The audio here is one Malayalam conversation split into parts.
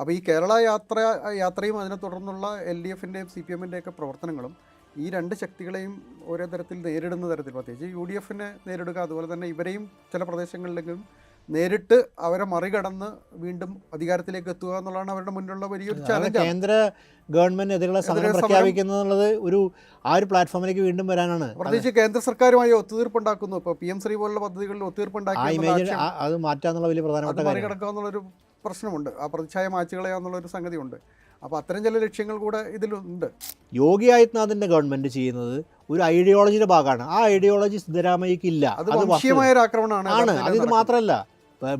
അപ്പോൾ ഈ യാത്രയും അതിനെ തുടർന്നുള്ള LDFൻ്റെയും CPM-ൻ്റെയൊക്കെ പ്രവർത്തനങ്ങളും ഈ രണ്ട് ശക്തികളെയും ഓരോ തരത്തിൽ നേരിടുന്ന തരത്തിൽ, പ്രത്യേകിച്ച് UDF-നെ നേരിടുക, അതുപോലെ തന്നെ ഇവരെയും ചില പ്രദേശങ്ങളിലെങ്കിലും നേരിട്ട് അവരെ മറികടന്ന് വീണ്ടും അധികാരത്തിലേക്ക് എത്തുക എന്നുള്ളതാണ് അവരുടെ മുന്നിലുള്ള വലിയൊരു ചാലഞ്ച്. കേന്ദ്ര ഗവൺമെന്റ് എതിരെയുള്ള സമരം പ്രഖ്യാപിക്കുന്നത് ഒരു പ്ലാറ്റ്ഫോമിലേക്ക് വീണ്ടും വരാനാണ്. പ്രത്യേകിച്ച് കേന്ദ്ര സർക്കാരുമായി ഒത്തുതീർപ്പുണ്ടാക്കുന്നു. ഇപ്പോൾ PM ശ്രീ പോലുള്ള പദ്ധതികളിൽ ഒത്തുതീർപ്പുണ്ടാക്കി അത് മാറ്റാന്നുള്ള വലിയ പ്രധാനപ്പെട്ട മറികടക്കുക എന്നുള്ളൊരു പ്രശ്നമുണ്ട്. ആ പ്രതിച്ഛായ മാച്ചുകളയാന്നുള്ളൊരു സംഗതിയുണ്ട്. അപ്പോൾ അത്തരം ചില ലക്ഷ്യങ്ങൾ കൂടെ ഇതിലുണ്ട്. യോഗി ആദിത്യനാഥിൻ്റെ ഗവൺമെൻറ് ചെയ്യുന്നത് ഒരു ഐഡിയോളജിയുടെ ഭാഗമാണ്. ആ ഐഡിയോളജി സിദ്ധരാമയ്യക്ക് ഇല്ല. അത് വംശീയമായ ഒരു ആക്രമണമാണ്. അത് മാത്രമല്ല,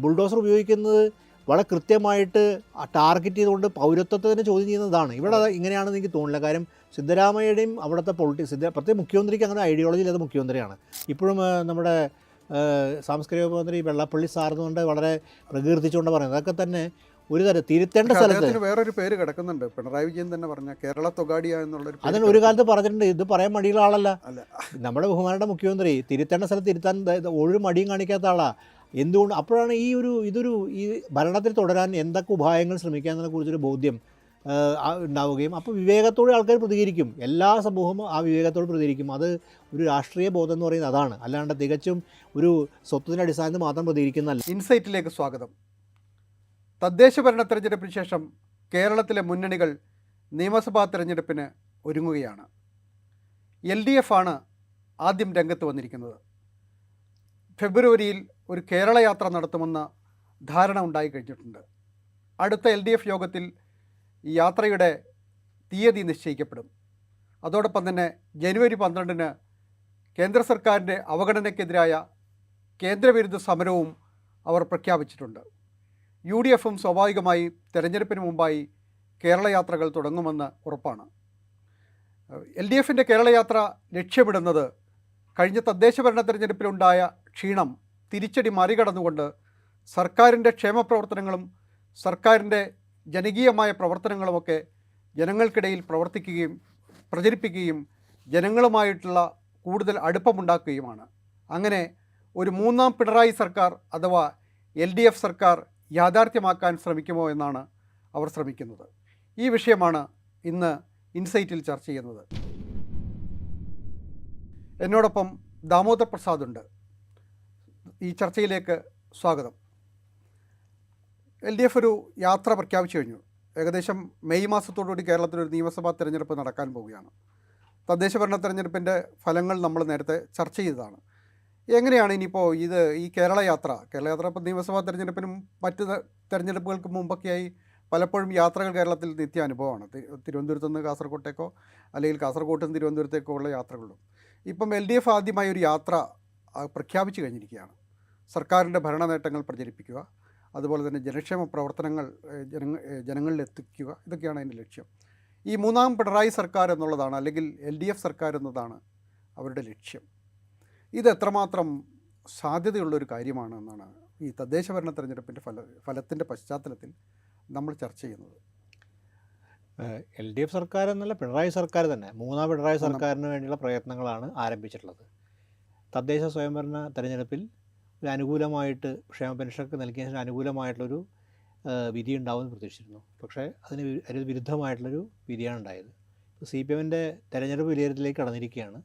ബുൾഡോസർ ഉപയോഗിക്കുന്നത് വളരെ കൃത്യമായിട്ട് ടാർഗറ്റ് ചെയ്തുകൊണ്ട് പൗരത്വത്തിന് ചോദ്യം ചെയ്യുന്നതാണ്. ഇവിടെ ഇങ്ങനെയാണെന്ന് എനിക്ക് തോന്നില്ല. കാര്യം സിദ്ധരാമയ്യയുടെയും അവിടുത്തെ പ്രത്യേക മുഖ്യമന്ത്രിക്ക് അങ്ങനെ ഐഡിയോളജി ഇല്ലാത്ത മുഖ്യമന്ത്രിയാണ്. ഇപ്പോഴും നമ്മുടെ സാംസ്കാരിക മന്ത്രി വെള്ളാപ്പള്ളി സാറിനുകൊണ്ട് വളരെ പ്രകീർത്തിച്ചുകൊണ്ട് പറയുന്നത് അതൊക്കെ തന്നെ ഒരു തരം തിരുത്തേണ്ട സ്ഥലത്ത് വേറൊരു പേര് കിടക്കുന്നുണ്ട്. പിണറായി വിജയൻ തന്നെ പറഞ്ഞ കേരള തൊഗാഡിയ എന്നുള്ളൊരു അതിന് ഒരു കാലത്ത് പറഞ്ഞിട്ടുണ്ട്. ഇത് പറയാൻ മടിയുള്ള ആളല്ല നമ്മുടെ ബഹുമാനയുടെ മുഖ്യമന്ത്രി. തിരുത്തേണ്ട സ്ഥലത്ത് തിരുത്താൻ ഒരു മടിയും കാണിക്കാത്ത ആളാണ്. എന്തുകൊണ്ട് അപ്പോഴാണ് ഈ ഭരണത്തിൽ തുടരാൻ എന്തൊക്കെ ഉപായങ്ങൾ ശ്രമിക്കാന്നതിനെ കുറിച്ചൊരു ബോധ്യം ഉണ്ടാവുകയും അപ്പോൾ വിവേകത്തോടെ ആൾക്കാർ പ്രതികരിക്കും. എല്ലാ സമൂഹവും ആ വിവേകത്തോട് പ്രതികരിക്കും. അത് ഒരു രാഷ്ട്രീയ ബോധം എന്ന് പറയുന്നത് അതാണ്. അല്ലാണ്ട് തികച്ചും ഒരു സ്വത്വത്തിൻ്റെ അടിസ്ഥാനത്തിൽ മാത്രം പ്രതികരിക്കുന്നതല്ല. ഇൻസൈറ്റിലേക്ക് സ്വാഗതം. തദ്ദേശ ഭരണ തെരഞ്ഞെടുപ്പിന് ശേഷം കേരളത്തിലെ മുന്നണികൾ നിയമസഭാ തെരഞ്ഞെടുപ്പിന് ഒരുങ്ങുകയാണ്. LDF ആണ് ആദ്യം രംഗത്ത് വന്നിരിക്കുന്നത്. ഫെബ്രുവരിയിൽ ഒരു കേരള യാത്ര നടത്തുമെന്ന ധാരണ ഉണ്ടായിക്കഴിഞ്ഞിട്ടുണ്ട്. അടുത്ത LDF യോഗത്തിൽ ഈ യാത്രയുടെ തീയതി നിശ്ചയിക്കപ്പെടും. അതോടൊപ്പം തന്നെ ജനുവരി 12-ന് കേന്ദ്ര സർക്കാരിൻ്റെ അവഗണനയ്ക്കെതിരായ കേന്ദ്രവിരുദ്ധ സമരവും അവർ പ്രഖ്യാപിച്ചിട്ടുണ്ട്. UDF-ഉം സ്വാഭാവികമായി തെരഞ്ഞെടുപ്പിന് മുമ്പായി കേരള യാത്രകൾ തുടങ്ങുമെന്ന് ഉറപ്പാണ്. LDF-ൻ്റെ കേരള യാത്ര ലക്ഷ്യമിടുന്നത് കഴിഞ്ഞ തദ്ദേശ ഭരണ തെരഞ്ഞെടുപ്പിലുണ്ടായ ക്ഷീണം തിരിച്ചടി മറികടന്നുകൊണ്ട് സർക്കാരിൻ്റെ ക്ഷേമപ്രവർത്തനങ്ങളും സർക്കാരിൻ്റെ ജനകീയമായ പ്രവർത്തനങ്ങളുമൊക്കെ ജനങ്ങൾക്കിടയിൽ പ്രചരിപ്പിക്കുകയും ജനങ്ങളുമായിട്ടുള്ള കൂടുതൽ അടുപ്പമുണ്ടാക്കുകയുമാണ്. അങ്ങനെ ഒരു മൂന്നാം പിണറായി സർക്കാർ അഥവാ LDF സർക്കാർ യാഥാർത്ഥ്യമാക്കാൻ ശ്രമിക്കുമോ എന്നാണ് അവർ ശ്രമിക്കുന്നത്. ഈ വിഷയമാണ് ഇന്ന് ഇൻസൈറ്റിൽ ചർച്ച ചെയ്യുന്നത്. എന്നോടൊപ്പം ദാമോദർ പ്രസാദ് ഉണ്ട്. ഈ ചർച്ചയിലേക്ക് സ്വാഗതം. LDF ഒരു യാത്ര പ്രഖ്യാപിച്ചു കഴിഞ്ഞു. ഏകദേശം മെയ് മാസത്തോടുകൂടി കേരളത്തിലൊരു നിയമസഭാ തെരഞ്ഞെടുപ്പ് നടക്കാൻ പോവുകയാണ്. തദ്ദേശ ഭരണ തെരഞ്ഞെടുപ്പിൻ്റെ ഫലങ്ങൾ നമ്മൾ നേരത്തെ ചർച്ച ചെയ്തതാണ്. എങ്ങനെയാണ് ഇനിയിപ്പോൾ ഈ കേരള യാത്ര ഇപ്പോൾ നിയമസഭാ തെരഞ്ഞെടുപ്പിനും മറ്റ് തെരഞ്ഞെടുപ്പുകൾക്ക് മുമ്പൊക്കെയായി പലപ്പോഴും യാത്രകൾ കേരളത്തിൽ നിത്യാനുഭവമാണ്. തിരുവനന്തപുരത്ത് നിന്ന് കാസർഗോട്ടേക്കോ അല്ലെങ്കിൽ കാസർഗോട്ട് നിന്ന് തിരുവനന്തപുരത്തേക്കോ ഉള്ള യാത്രകളും. ഇപ്പം LDF ആദ്യമായി ഒരു യാത്ര പ്രഖ്യാപിച്ചു കഴിഞ്ഞിരിക്കുകയാണ്. സർക്കാരിൻ്റെ ഭരണ നേട്ടങ്ങൾ പ്രചരിപ്പിക്കുക, അതുപോലെ തന്നെ ജനക്ഷേമ പ്രവർത്തനങ്ങൾ ജനങ്ങളിലെത്തിക്കുക, ഇതൊക്കെയാണ് അതിൻ്റെ ലക്ഷ്യം. ഈ മൂന്നാം പിണറായി സർക്കാർ എന്നുള്ളതാണ്, അല്ലെങ്കിൽ LDF സർക്കാർ എന്നതാണ് അവരുടെ ലക്ഷ്യം. ഇത് എത്രമാത്രം സാധ്യതയുള്ളൊരു കാര്യമാണ് എന്നാണ് ഈ തദ്ദേശ ഭരണ തെരഞ്ഞെടുപ്പിൻ്റെ ഫലത്തിൻ്റെ പശ്ചാത്തലത്തിൽ നമ്മൾ ചർച്ച ചെയ്യുന്നത്. LDF സർക്കാർ എന്നല്ല, പിണറായി സർക്കാർ തന്നെ, മൂന്നാം പിണറായി സർക്കാരിന് വേണ്ടിയുള്ള പ്രയത്നങ്ങളാണ് ആരംഭിച്ചിട്ടുള്ളത്. തദ്ദേശ സ്വയംഭരണ തെരഞ്ഞെടുപ്പിൽ ഒരു അനുകൂലമായിട്ട് ക്ഷേമ പെൻഷനൊക്കെ നൽകിയതിന് അനുകൂലമായിട്ടുള്ളൊരു വിധി ഉണ്ടാവുമെന്ന് പ്രതീക്ഷിച്ചിരുന്നു. പക്ഷേ അതിന് വിരുദ്ധമായിട്ടുള്ളൊരു വിധിയാണ് ഉണ്ടായത്. CPM-ൻ്റെ തെരഞ്ഞെടുപ്പ് വിലയിരുത്തലിലേക്ക് കടന്നിരിക്കുകയാണ്.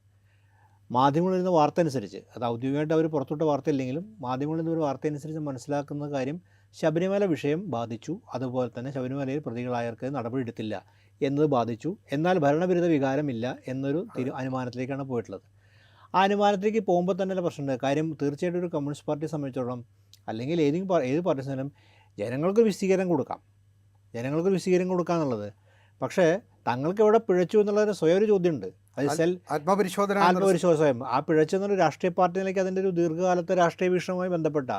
മാധ്യമങ്ങളിൽ നിന്ന് വാർത്ത അനുസരിച്ച്, അത് ഔദ്യോഗികമായിട്ട് അവർ പുറത്തുവിട്ട വാർത്തയില്ലെങ്കിലും മാധ്യമങ്ങളിൽ നിന്ന് ഒരു വാർത്ത അനുസരിച്ച് മനസ്സിലാക്കുന്ന കാര്യം ശബരിമല വിഷയം ബാധിച്ചു, അതുപോലെ തന്നെ ശബരിമലയിൽ പ്രതികളായവർക്ക് നടപടിയെടുത്തില്ല എന്നത് ബാധിച്ചു, എന്നാൽ ഭരണവിരുദ്ധ വികാരമില്ല എന്നൊരു അനുമാനത്തിലേക്കാണ് പോയിട്ടുള്ളത്. ആ അനുമാനത്തിലേക്ക് പോകുമ്പോൾ തന്നെ പ്രശ്നമുണ്ട്. കാര്യം തീർച്ചയായിട്ടും ഒരു കമ്മ്യൂണിസ്റ്റ് പാർട്ടിയെ സംബന്ധിച്ചിടത്തോളം, അല്ലെങ്കിൽ ഏത് പാർട്ടി സമയം ജനങ്ങൾക്കൊരു വിശദീകരണം കൊടുക്കുക എന്നുള്ളത്. പക്ഷേ തങ്ങൾക്ക് എവിടെ പിഴച്ചു എന്നുള്ളതിന് സ്വയം ഒരു ചോദ്യമുണ്ട്. അത് ആത്മപരിശോധന സ്വയം. ആ പിഴച്ചെന്നൊരു രാഷ്ട്രീയ പാർട്ടി നിലയ്ക്ക് അതിൻ്റെ ഒരു ദീർഘകാലത്തെ രാഷ്ട്രീയ വീക്ഷണവുമായി ബന്ധപ്പെട്ട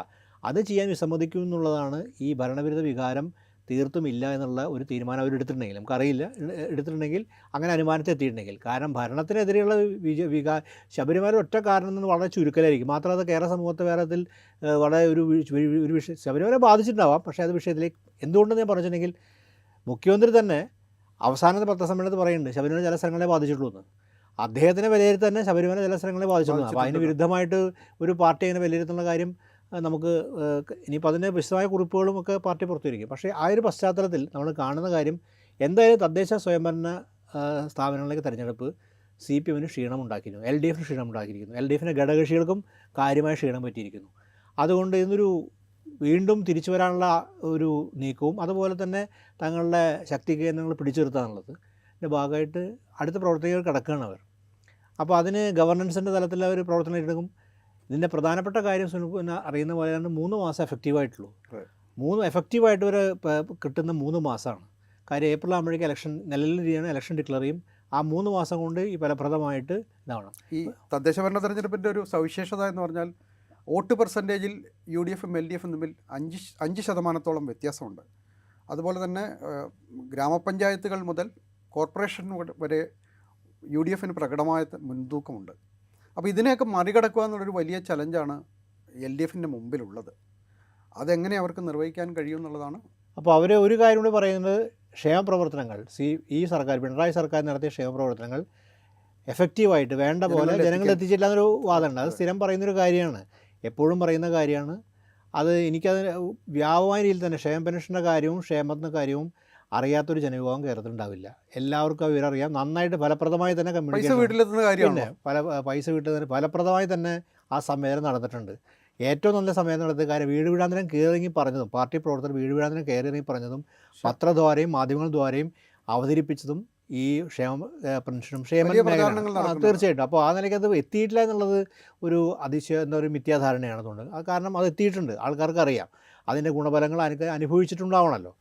അത് ചെയ്യാൻ വിസമ്മതിക്കും എന്നുള്ളതാണ്. ഈ ഭരണവിരുദ്ധ വികാരം തീർത്തും ഇല്ല എന്നുള്ള ഒരു തീരുമാനം അവരെടുത്തിട്ടുണ്ടെങ്കിൽ, നമുക്കറിയില്ല, എടുത്തിട്ടുണ്ടെങ്കിൽ അങ്ങനെ അനുമാനത്തിൽ എത്തിയിട്ടുണ്ടെങ്കിൽ. കാരണം ഭരണത്തിനെതിരെയുള്ള ശബരിമല ഒറ്റ കാരണം നിന്ന് വളരെ ചുരുക്കലായിരിക്കും. മാത്രമല്ല കേരള സമൂഹത്തെ വേറെത്തിൽ വളരെ ഒരു വിഷയം ശബരിമല ബാധിച്ചിട്ടുണ്ടാവാം. പക്ഷേ അത് വിഷയത്തിലേക്ക് എന്തുകൊണ്ടെന്ന് ഞാൻ പറഞ്ഞിട്ടുണ്ടെങ്കിൽ, മുഖ്യമന്ത്രി തന്നെ അവസാനത്തെ പത്രസമ്മേളനത്തിൽ പറയുന്നുണ്ട് ശബരിമല ചില സ്ഥലങ്ങളെ ബാധിച്ചിട്ടുള്ളൂ എന്ന്. അദ്ദേഹത്തിനെ വിലയിരുത്തി തന്നെ ശബരിമല ചില സ്ഥലങ്ങളെ ബാധിച്ചിട്ടുള്ളൂ. അപ്പോൾ അതിന് വിരുദ്ധമായിട്ട് ഒരു പാർട്ടി അങ്ങനെ വിലയിരുത്തുന്ന കാര്യം നമുക്ക് ഇനിയിപ്പോൾ അതിൻ്റെ വിശദമായ കുറിപ്പുകളും ഒക്കെ പാർട്ടി പുറത്തുവരിക്കും. പക്ഷേ ആ ഒരു പശ്ചാത്തലത്തിൽ നമ്മൾ കാണുന്ന കാര്യം എന്തായാലും തദ്ദേശ സ്വയംഭരണ സ്ഥാപനങ്ങളിലേക്ക് തിരഞ്ഞെടുപ്പ് CPM-ന് ക്ഷീണമുണ്ടാക്കിയിരുന്നു, LDF-ന് ക്ഷീണമുണ്ടാക്കിയിരിക്കുന്നു, LDF-ൻ്റെ ഘടകകക്ഷികൾക്കും കാര്യമായ ക്ഷീണം പറ്റിയിരിക്കുന്നു. അതുകൊണ്ട് ഇതൊരു വീണ്ടും തിരിച്ചു വരാനുള്ള ഒരു നീക്കവും അതുപോലെ തന്നെ തങ്ങളുടെ ശക്തി കേന്ദ്രങ്ങൾ പിടിച്ചു നിർത്താനുള്ളതിൻ്റെ ഭാഗമായിട്ട് അടുത്ത പ്രവർത്തകർ കിടക്കുകയാണ് അവർ. അപ്പോൾ അതിന് ഗവർണൻസിൻ്റെ തലത്തിൽ അവർ പ്രവർത്തനം എടുക്കും. ഇതിൻ്റെ പ്രധാനപ്പെട്ട കാര്യം പിന്നെ അറിയുന്ന പോലെയാണ് 3 മാസം എഫക്റ്റീവായിട്ടുള്ളൂ. 3 എഫക്റ്റീവായിട്ട് വരെ കിട്ടുന്ന 3 മാസമാണ്. കാര്യം ഏപ്രിൽ ആകുമ്പോഴേക്കും ഇലക്ഷൻ നിലവിൽ ചെയ്യണം, ഇലക്ഷൻ ഡിക്ലെയർ ചെയ്യും. ആ 3 മാസം കൊണ്ട് ഈ ഫലപ്രദമായിട്ട് ഇതാവണം. ഈ തദ്ദേശ ഭരണ തെരഞ്ഞെടുപ്പിൻ്റെ ഒരു സവിശേഷത എന്ന് പറഞ്ഞാൽ വോട്ട് പെർസെൻറ്റേജിൽ UDF-ഉം LDF-ഉം തമ്മിൽ 5% വ്യത്യാസമുണ്ട്. അതുപോലെ തന്നെ ഗ്രാമപഞ്ചായത്തുകൾ മുതൽ കോർപ്പറേഷൻ വരെ UDF-ന് പ്രകടമായ മുൻതൂക്കമുണ്ട്. അപ്പോൾ ഇതിനെയൊക്കെ മറികടക്കുക എന്നുള്ളൊരു വലിയ ചലഞ്ചാണ് LDF-ൻ്റെ മുമ്പിലുള്ളത്. അതെങ്ങനെ അവർക്ക് നിർവഹിക്കാൻ കഴിയുമെന്നുള്ളതാണ്. അപ്പോൾ അവർ ഒരു കാര്യം കൂടി പറയുന്നത്, ക്ഷേമപ്രവർത്തനങ്ങൾ ഈ സർക്കാർ പിണറായി സർക്കാർ നടത്തിയ ക്ഷേമപ്രവർത്തനങ്ങൾ എഫക്റ്റീവായിട്ട് വേണ്ട പോലെ ജനങ്ങൾ എത്തിച്ചില്ല എന്നൊരു വാദമുണ്ട്. അത് സ്ഥിരം പറയുന്നൊരു കാര്യമാണ്, എപ്പോഴും പറയുന്ന കാര്യമാണ്. അത് എനിക്കത് വ്യാപകമായ രീതിയിൽ തന്നെ ക്ഷേമ പെൻഷൻ്റെ കാര്യവും ക്ഷേമത്തിൻ്റെ കാര്യവും അറിയാത്തൊരു ജനവിഭാഗം കേരളത്തിലുണ്ടാവില്ല. എല്ലാവർക്കും ആ വിവരം അറിയാം. നന്നായിട്ട് ഫലപ്രദമായി തന്നെ കമ്മ്യൂണിക്കേഷൻ, പൈസ വീട്ടിൽ തന്നെ ഫലപ്രദമായി തന്നെ ആ സമ്മേളനം നടന്നിട്ടുണ്ട്. ഏറ്റവും നല്ല സമയം നടത്തിയ കാര്യം വീട് വീടാന്തരം കയറിറങ്ങി പറഞ്ഞതും, പാർട്ടി പ്രവർത്തകർ വീട് വീടാന്തരം കയറിയിറങ്ങി പറഞ്ഞതും, പത്രദ്വാരയും മാധ്യമങ്ങൾ ദ്വാരയും അവതരിപ്പിച്ചതും ഈ പെൻഷനും തീർച്ചയായിട്ടും. അപ്പോൾ ആ നിലയ്ക്ക് അത് എത്തിയിട്ടില്ല എന്നുള്ളത് ഒരു ഒരു മിഥ്യാധാരണയാണ് തോന്നുന്നത്. അത് കാരണം അത് എത്തിയിട്ടുണ്ട്, ആൾക്കാർക്ക് അറിയാം, അതിൻ്റെ ഗുണഫലങ്ങൾ അനുഭവിച്ചിട്ടുണ്ടാവണമല്ലോ.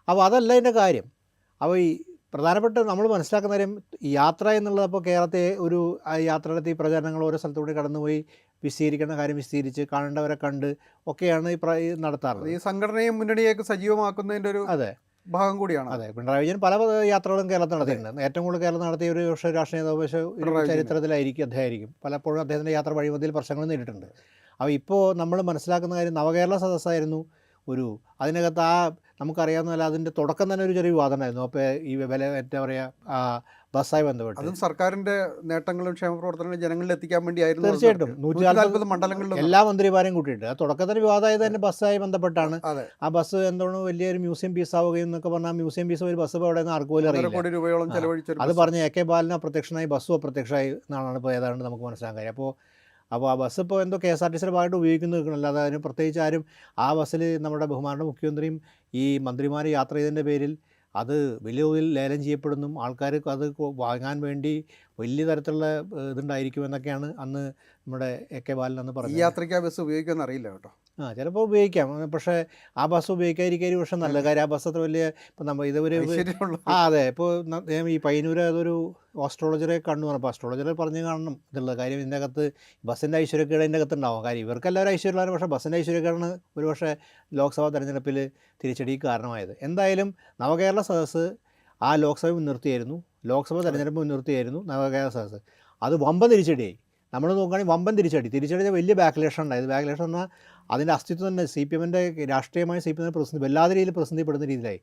അപ്പോൾ അതല്ല ഇതിൻ്റെ കാര്യം. അപ്പോൾ ഈ പ്രധാനപ്പെട്ട നമ്മൾ മനസ്സിലാക്കുന്ന കാര്യം യാത്ര എന്നുള്ളത്, അപ്പോൾ കേരളത്തെ ഒരു യാത്ര നടത്തി പ്രചാരണങ്ങൾ ഓരോ സ്ഥലത്തുകൂടി കടന്നുപോയി വിശദീകരിക്കേണ്ട കാര്യം വിശദീകരിച്ച് കാണേണ്ടവരെ കണ്ട് ഒക്കെയാണ് ഈ നടത്താറുള്ളത്. ഈ സംഘടനയും മുന്നണിയൊക്കെ സജീവമാക്കുന്നതിൻ്റെ ഒരു ഭാഗം കൂടിയാണ്. അതെ, പിണറായി വിജയൻ പല യാത്രകളും കേരളത്തിൽ നടത്തിയിട്ടുണ്ട്. ഏറ്റവും കൂടുതൽ കേരളം നടത്തിയ ഒരു രാഷ്ട്രീയ നേതാവ് ചരിത്രത്തിലായിരിക്കും അദ്ദേഹമായിരിക്കും. പലപ്പോഴും അദ്ദേഹത്തിൻ്റെ യാത്ര വഴിമതിയിൽ പ്രശ്നങ്ങൾ നേരിട്ടുണ്ട്. അപ്പോൾ ഇപ്പോൾ നമ്മൾ മനസ്സിലാക്കുന്ന കാര്യം നവകേരള സദസ്സായിരുന്നു അതിനകത്ത് നമുക്കറിയാവുന്നതല്ല, അതിൻ്റെ തുടക്കം തന്നെ ഒരു ചെറിയ വിവാദമായിരുന്നു. അപ്പോൾ ഈ വില എന്താ പറയുക ബസ്സായി ബന്ധപ്പെട്ട് അതും സർക്കാരിൻ്റെ നേട്ടങ്ങളും ക്ഷേമപ്രവർത്തനങ്ങളും ജനങ്ങളിൽ എത്തിക്കാൻ വേണ്ടിയായിരുന്നു. തീർച്ചയായിട്ടും 140 മണ്ഡലങ്ങളിലും എല്ലാ മന്ത്രിമാരെയും കൂട്ടിയിട്ട് ആ തുടക്കത്തിന് വിവാദമായത് തന്നെ ബസ്സായി ബന്ധപ്പെട്ടാണ്. ആ ബസ് എന്താണ് വലിയൊരു മ്യൂസിയം പീസാവുകയും എന്നൊക്കെ പറഞ്ഞാൽ മ്യൂസിയം പീസ് ഒരു ബസ് അവിടെ നിന്ന് ആർക്കും പോലും അറിയില്ല. രൂപയോളം ചെലവഴിച്ചു. അത് പറഞ്ഞ് AK ബാലൻ അപ്രത്യക്ഷനായി, ബസ്സും അപ്രത്യക്ഷമായി എന്നാണ് ഇപ്പോൾ ഏതാണ്ട് നമുക്ക് മനസ്സിലാക്കാൻ കാര്യം. അപ്പോൾ ആ ബസ് ഇപ്പോൾ എന്തോ KSRTCയുടെ ഭാഗമായിട്ട് ഉപയോഗിക്കുന്നു നിൽക്കണമല്ലോ. അത് അതിന് പ്രത്യേകിച്ച് ആരും ആ ബസ്സിൽ നമ്മുടെ ബഹുമാനപ്പെട്ട മുഖ്യമന്ത്രിയും ഈ മന്ത്രിമാർ യാത്ര ചെയ്തതിൻ്റെ പേരിൽ അത് വലിയ തോതിൽ ലേലം ചെയ്യപ്പെടുന്നു, ആൾക്കാർ അത് വാങ്ങാൻ വേണ്ടി വലിയ തരത്തിലുള്ള ഇതുണ്ടായിരിക്കുമെന്നൊക്കെയാണ് അന്ന് നമ്മുടെ AK ബാലൻ അന്ന് പറഞ്ഞു. ഈ യാത്രയ്ക്ക് ആ ബസ് ഉപയോഗിക്കുമെന്ന് അറിയില്ല കേട്ടോ. ചിലപ്പോൾ ഉപയോഗിക്കാം, പക്ഷേ ആ ബസ് ഉപയോഗിക്കാതിരിക്കാൻ പക്ഷേ നല്ല കാര്യം. ആ ബസ് അത്ര വലിയ ഇപ്പം നമ്മൾ ഇതൊരു അതെ, ഇപ്പോൾ ഈ പയ്യന്നൂർ അതൊരു ആസ്ട്രോളജറെ കണ്ടു പറഞ്ഞപ്പോൾ ആസ്ട്രോളജറെ പറഞ്ഞ് കാണണം ഇതുള്ളത് കാര്യം. ഇതിൻ്റെ അകത്ത് ബസ്സിൻ്റെ ഐശ്വര്യക്കേട് അതിൻ്റെ അകത്ത് ഉണ്ടാവും. കാര്യം ഇവർക്കെല്ലാവരും ഐശ്വര്യമുള്ളവരും, പക്ഷേ ബസ്സിൻ്റെ ഐശ്വര്യക്കേടാണ് ഒരു പക്ഷേ ലോക്സഭാ തെരഞ്ഞെടുപ്പിൽ തിരിച്ചടിക്ക് കാരണമായത്. എന്തായാലും നവകേരള സദസ്സ് ആ ലോക്സഭ മുൻനിർത്തിയായിരുന്നു, ലോക്സഭ തെരഞ്ഞെടുപ്പ് മുൻനിർത്തിയായിരുന്നു നവകേരള സദസ്സ്. അത് വമ്പൻ തിരിച്ചടിയായി. നമ്മൾ നോക്കുകയാണെങ്കിൽ വമ്പൻ തിരിച്ചടി വലിയ ബാക്ക്ലേഷൻ ഉണ്ടായത്. ബാക്ക്ലേഷൻ എന്നാൽ അതിൻ്റെ അസ്തിത്വം തന്നെ CPM-ൻ്റെ രാഷ്ട്രീയമായ CPM-നെ വല്ലാതെ രീതിയിൽ പ്രതിസന്ധിപ്പെടുന്ന രീതിയിലായി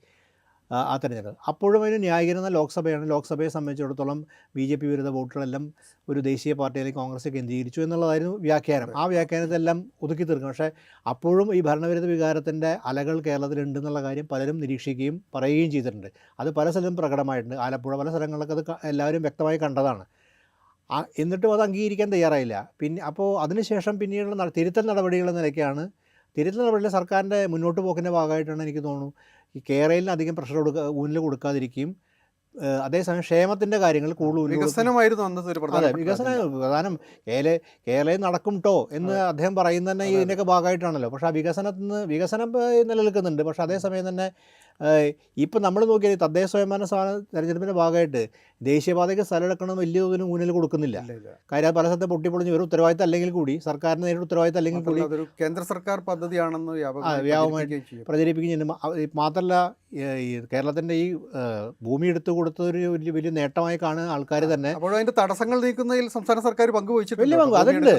ആ തെരഞ്ഞെടുപ്പ്. അപ്പോഴും അതിന് ന്യായീകരണം ലോക്സഭയാണ്. ലോക്സഭയെ സംബന്ധിച്ചിടത്തോളം BJP വിരുദ്ധ വോട്ടുകളെല്ലാം ഒരു ദേശീയ പാർട്ടിയിലേക്ക് കോൺഗ്രസ് കേന്ദ്രീകരിച്ചു എന്നുള്ളതായിരുന്നു വ്യാഖ്യാനം. ആ വ്യാഖ്യാനത്തെല്ലാം ഒതുക്കി തീർക്കണം. പക്ഷേ അപ്പോഴും ഈ ഭരണവിരുദ്ധ വികാരത്തിൻ്റെ അലകൾ കേരളത്തിലുണ്ടെന്നുള്ള കാര്യം പലരും നിരീക്ഷിക്കുകയും പറയുകയും ചെയ്തിട്ടുണ്ട്. അത് പല സ്ഥലത്തും പ്രകടമായിട്ടുണ്ട്. ആലപ്പുഴ പല സ്ഥലങ്ങളിലൊക്കെ അത് എല്ലാവരും വ്യക്തമായി കണ്ടതാണ്. എന്നിട്ടും അത് അംഗീകരിക്കാൻ തയ്യാറായില്ല. അപ്പോൾ അതിനുശേഷം പിന്നീടുള്ള തിരുത്തൽ നടപടികൾ നിലയ്ക്കാണ്. തിരുത്തൽ നടപടികൾ സർക്കാരിൻ്റെ മുന്നോട്ട് പോക്കിൻ്റെ ഭാഗമായിട്ടാണ് എനിക്ക് തോന്നുന്നു ഈ കേരളത്തിന് അധികം പ്രഷർ ഊന്നൽ കൊടുക്കാതിരിക്കുകയും അതേസമയം ക്ഷേമത്തിൻ്റെ കാര്യങ്ങൾ കൂടുതൽ വികസനമായിരുന്നു. അതെ, വികസനം പ്രധാനം. കേരളയിൽ നടക്കും എന്ന് അദ്ദേഹം പറയുന്നത് തന്നെ ഇതിൻ്റെയൊക്കെ ഭാഗമായിട്ടാണല്ലോ. പക്ഷേ ആ വികസനം നിലനിൽക്കുന്നുണ്ട്. പക്ഷേ അതേസമയം തന്നെ ഇപ്പം നമ്മൾ നോക്കിയാൽ തദ്ദേശ സ്വയംഭരണ തെരഞ്ഞെടുപ്പിൻ്റെ ഭാഗമായിട്ട് ദേശീയപാതയ്ക്ക് സ്ഥലം എടുക്കണം വലിയ തോതിന് ഊന്നൽ കൊടുക്കുന്നില്ല. കാര്യം പല സ്ഥലത്ത് പൊട്ടിപ്പൊളിഞ്ഞ് ഒരു ഉത്തരവാദിത്തം അല്ലെങ്കിൽ കൂടി, സർക്കാരിന് നേരിട്ട് ഉത്തരവാദിത്തം അല്ലെങ്കിൽ കൂടി കേന്ദ്ര സർക്കാർ പദ്ധതിയാണെന്ന് വ്യാപകമായിട്ട് പ്രചരിപ്പിക്കുകയും ചെയ്യുന്നു. മാത്രമല്ല ഈ കേരളത്തിൻ്റെ ഈ ഭൂമി എടുത്തു കൊടുത്തൊരു വലിയ നേട്ടമായി കാണുന്ന ആൾക്കാർ തന്നെ അതിൻ്റെ തടസ്സങ്ങൾ നീക്കുന്നതിൽ സംസ്ഥാന സർക്കാർ പങ്കുവഹിച്ചിട്ടുണ്ട്. വലിയ പങ്ക് അതുണ്ട്.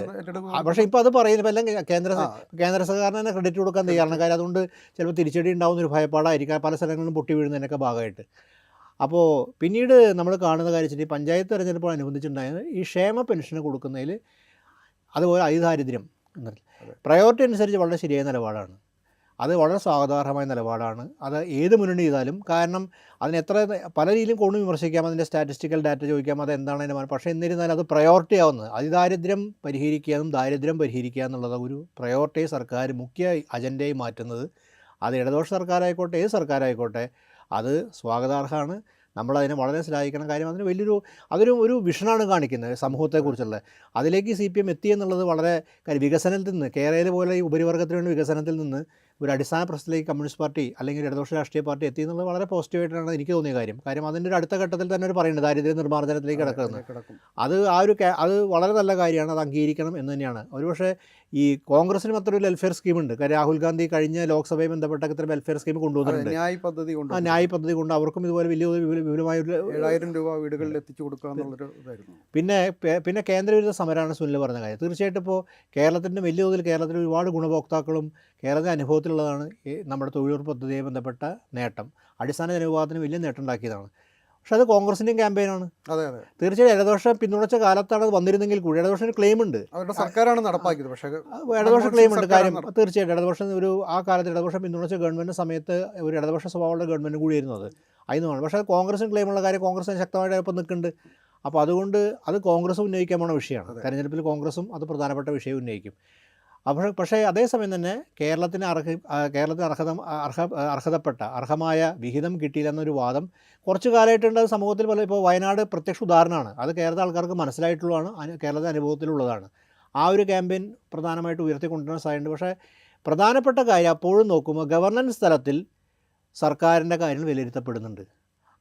പക്ഷേ ഇപ്പോൾ അത് പറയുന്നത് എല്ലാം കേന്ദ്ര സർക്കാരിന് തന്നെ ക്രെഡിറ്റ് കൊടുക്കാൻ തയ്യാറാണ്. കാര്യം അതുകൊണ്ട് ചിലപ്പോൾ തിരിച്ചടി ഉണ്ടാകുന്നൊരു ഭയപ്പാടായിരിക്കും പല സ്ഥലങ്ങളിലും പൊട്ടി വീഴുന്നതിനൊക്കെ ഭാഗമായിട്ട്. അപ്പോൾ പിന്നീട് നമ്മൾ കാണുന്ന കാര്യം പഞ്ചായത്ത് തെരഞ്ഞെടുപ്പോടനുബന്ധിച്ചുണ്ടായത് ഈ ക്ഷേമ പെൻഷന് കൊടുക്കുന്നതിൽ അതുപോലെ അതിദാരിദ്ര്യം പ്രയോറിറ്റി അനുസരിച്ച് വളരെ ശരിയായ നിലപാടാണ്. അത് വളരെ സ്വാഗതാർഹമായ നിലപാടാണ്. അത് ഏത് മുന്നണി ചെയ്താലും. കാരണം അതിന് എത്ര പല രീതിയിലും കൊണ്ട് വിമർശിക്കാം, അതിൻ്റെ സ്റ്റാറ്റിസ്റ്റിക്കൽ ഡാറ്റ ചോദിക്കാം, അത് എന്താണ് അതിൻ്റെ പക്ഷേ എന്നിരുന്നാലും അത് പ്രയോറിറ്റി ആവുന്നത് അതിദാരിദ്ര്യം പരിഹരിക്കാനും ദാരിദ്ര്യം പരിഹരിക്കുക എന്നുള്ളത് ഒരു പ്രയോറിറ്റി സർക്കാർ മുഖ്യ അജണ്ടയായി മാറ്റുന്നത്. അത് ഇടതുപക്ഷ സർക്കാരായിക്കോട്ടെ ഏത് സർക്കാരായിക്കോട്ടെ അത് സ്വാഗതാർഹമാണ്. നമ്മളതിനെ വളരെ ശ്ലാഘിക്കണം. കാര്യം അതിന് ഒരു വിഷനാണ് കാണിക്കുന്നത് സമൂഹത്തെക്കുറിച്ചുള്ള. അതിലേക്ക് CPM എത്തി എന്നുള്ളത് വളരെ വികസനത്തിൽ നിന്ന് കേരളയിൽ പോലെ ഈ ഉപരിവർഗത്തിന് വേണ്ടി വികസനത്തിൽ നിന്ന് ഒരു അടിസ്ഥാന പ്രശ്നത്തിലേക്ക് കമ്മ്യൂണിസ്റ്റ് പാർട്ടി അല്ലെങ്കിൽ ഇടതുപക്ഷ രാഷ്ട്രീയ പാർട്ടി എത്തി എന്നുള്ളത് വളരെ പോസിറ്റീവായിട്ടാണ് എനിക്ക് തോന്നിയ കാര്യം. കാര്യം അതിൻ്റെ ഒരു അടുത്ത ഘട്ടത്തിൽ തന്നെ ഒരു പറയുന്നത് ദാരിദ്ര്യ നിർമ്മാർജ്ജനത്തിലേക്ക് കിടക്കുന്നത്. അത് വളരെ നല്ല കാര്യമാണ്. അത് അംഗീകരിക്കണം എന്ന് തന്നെയാണ്. ഒരുപക്ഷെ ഈ കോൺഗ്രസിനും അത്ര ഒരു വെൽഫെയർ സ്കീമുണ്ട്. കാര്യം രാഹുൽ ഗാന്ധി കഴിഞ്ഞ ലോക്സഭയിൽ ബന്ധപ്പെട്ട ഇത്തരം വെൽഫെയർ സ്കീം കൊണ്ടുവന്നിട്ടുണ്ട്. ന്യായ് പദ്ധതി കൊണ്ട് അവർക്കും ഇതുപോലെ വലിയ വിപുലമായ 7,000 രൂപ വീടുകളിൽ എത്തിച്ചു കൊടുക്കുക എന്നുള്ളൊരു ഇതായിരുന്നു. പിന്നെ കേന്ദ്രവിരുദ്ധ സമരമാണ് സുനിൽ പറഞ്ഞ കാര്യം. തീർച്ചയായിട്ടും ഇപ്പോൾ കേരളത്തിൻ്റെ വലിയ തോതിൽ കേരളത്തിൽ ഒരുപാട് ഗുണഭോക്താക്കളും കേരളത്തിൻ്റെ അനുഭവത്തിലുള്ളതാണ് നമ്മുടെ തൊഴിലുറപ്പ് പദ്ധതിയെ ബന്ധപ്പെട്ട നേട്ടം. അടിസ്ഥാന ജനവിഭാഗത്തിന് വലിയ നേട്ടം ഉണ്ടാക്കിയതാണ്. പക്ഷെ അത് കോൺഗ്രസിൻ്റെയും ക്യാമ്പയിനാണ്. തീർച്ചയായും ഇടതുപക്ഷം പിന്തുണച്ച കാലത്താണ് അത് വന്നിരുന്നെങ്കിൽ കൂടി ഇടതുപക്ഷത്തിന് ക്ലെയിം ഉണ്ട്. അവരുടെ സർക്കാരാണ് നടപ്പാക്കിയത്. പക്ഷേ ഇടതുപക്ഷ ക്ലെയിം ഉണ്ട്. കാര്യം തീർച്ചയായിട്ടും ഇടതുപക്ഷം ആ കാലത്ത് ഇടതുപക്ഷം പിന്തുണച്ച ഗവൺമെൻറ് സമയത്ത് ഒരു ഇടതുപക്ഷ സ്വഭാവമുള്ള ഗവൺമെൻറ് കൂടിയായിരുന്നു അത്. അതിനുമാണ്. പക്ഷേ കോൺഗ്രസിന് ക്ലെയിമുള്ള കാര്യം കോൺഗ്രസിന് ശക്തമായിട്ട് ഇപ്പം നിൽക്കുന്നുണ്ട്. അപ്പോൾ അതുകൊണ്ട് അത് കോൺഗ്രസ് ഉന്നയിക്കാൻ പോണ വിഷയമാണ്. തെരഞ്ഞെടുപ്പിൽ കോൺഗ്രസും അത് പ്രധാനപ്പെട്ട വിഷയം ഉന്നയിക്കും. പക്ഷേ അതേസമയം തന്നെ കേരളത്തിന് അർഹമായ വിഹിതം കിട്ടിയില്ലെന്നൊരു വാദം കുറച്ച് കാലമായിട്ടുണ്ട് സമൂഹത്തിൽ. ഇപ്പോൾ വയനാട് പ്രത്യക്ഷ ഉദാഹരണമാണ്. അത് കേരളത്തിലെ ആൾക്കാർക്ക് മനസ്സിലായിട്ടുള്ളതാണ്, കേരളത്തിലെ അനുഭവത്തിലുള്ളതാണ്. ആ ഒരു ക്യാമ്പയിൻ പ്രധാനമായിട്ട് ഉയർത്തിക്കൊണ്ടുവരുന്ന സാധ്യതയുണ്ട്. പക്ഷേ പ്രധാനപ്പെട്ട കാര്യം അപ്പോഴും നോക്കുമ്പോൾ ഗവർണൻസ് തലത്തിൽ സർക്കാരിൻ്റെ കാര്യങ്ങൾ വിലയിരുത്തപ്പെടുന്നുണ്ട്.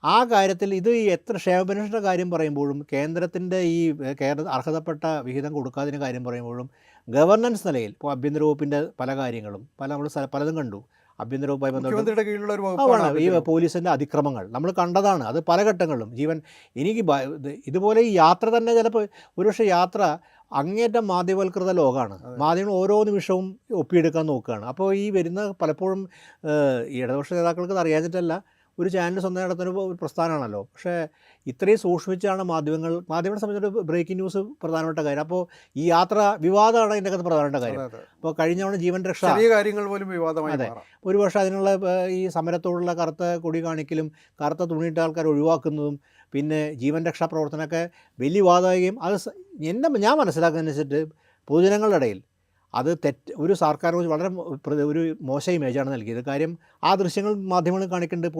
ആ കാര്യത്തിൽ ഇത് എത്ര ക്ഷേമ പെൻഷൻ്റെ കാര്യം പറയുമ്പോഴും കേന്ദ്രത്തിൻ്റെ ഈ അർഹതപ്പെട്ട വിഹിതം കൊടുക്കാതിൻ്റെ കാര്യം പറയുമ്പോഴും ഗവർണൻസ് നിലയിൽ ഇപ്പോൾ ആഭ്യന്തര വകുപ്പിൻ്റെ പല കാര്യങ്ങളും നമ്മൾ പലതും കണ്ടു. ആഭ്യന്തര വകുപ്പുമായി ബന്ധപ്പെട്ട് ഈ പോലീസിൻ്റെ അതിക്രമങ്ങൾ നമ്മൾ കണ്ടതാണ്. അത് പല ഘട്ടങ്ങളിലും ഇതുപോലെ ഈ യാത്ര തന്നെ ചിലപ്പോൾ ഒരുപക്ഷെ യാത്ര അങ്ങേറ്റം മാധ്യമവൽകൃത ലോകമാണ്. മാധ്യമങ്ങൾ ഓരോ നിമിഷവും ഒപ്പിയെടുക്കാൻ നോക്കുകയാണ്. അപ്പോൾ ഈ വരുന്ന പലപ്പോഴും ഇടതുപക്ഷ നേതാക്കൾക്ക് അത് അറിയാഞ്ഞിട്ടല്ല, ഒരു ചാനൽ സ്വന്തം നടത്തുന്ന ഒരു പ്രസ്ഥാനമാണല്ലോ. പക്ഷേ ഇത്രയും സൂക്ഷ്മിച്ചാണ് മാധ്യമങ്ങളെ സംബന്ധിച്ചിട്ട് ബ്രേക്കിംഗ് ന്യൂസ് പ്രധാനപ്പെട്ട കാര്യം. അപ്പോൾ ഈ യാത്ര വിവാദമാണ് അതിൻ്റെ അകത്ത് പ്രധാനപ്പെട്ട കാര്യം. അപ്പോൾ കഴിഞ്ഞ തവണ ജീവൻ രക്ഷ കാര്യങ്ങൾ പോലും വിവാദമായി. അതെ, ഒരുപക്ഷെ അതിനുള്ള ഈ സമരത്തോടുള്ള കറുത്ത കൊടി കാണിക്കലും കറുത്ത തുണിയിട്ട ആൾക്കാർ ഒഴിവാക്കുന്നതും പിന്നെ ജീവൻ രക്ഷാ പ്രവർത്തനമൊക്കെ വലിയ വിവാദമാകുകയും ഞാൻ മനസ്സിലാക്കുന്നതനുസരിച്ചിട്ട് പൊതുജനങ്ങളുടെ ഇടയിൽ അത് ഒരു സർക്കാരിനെ കുറിച്ച് വളരെ ഒരു മോശം ഇമേജാണ് നൽകിയത്. കാര്യം ആ ദൃശ്യങ്ങൾ മാധ്യമങ്ങൾ കാണിക്കുന്നുണ്ട്.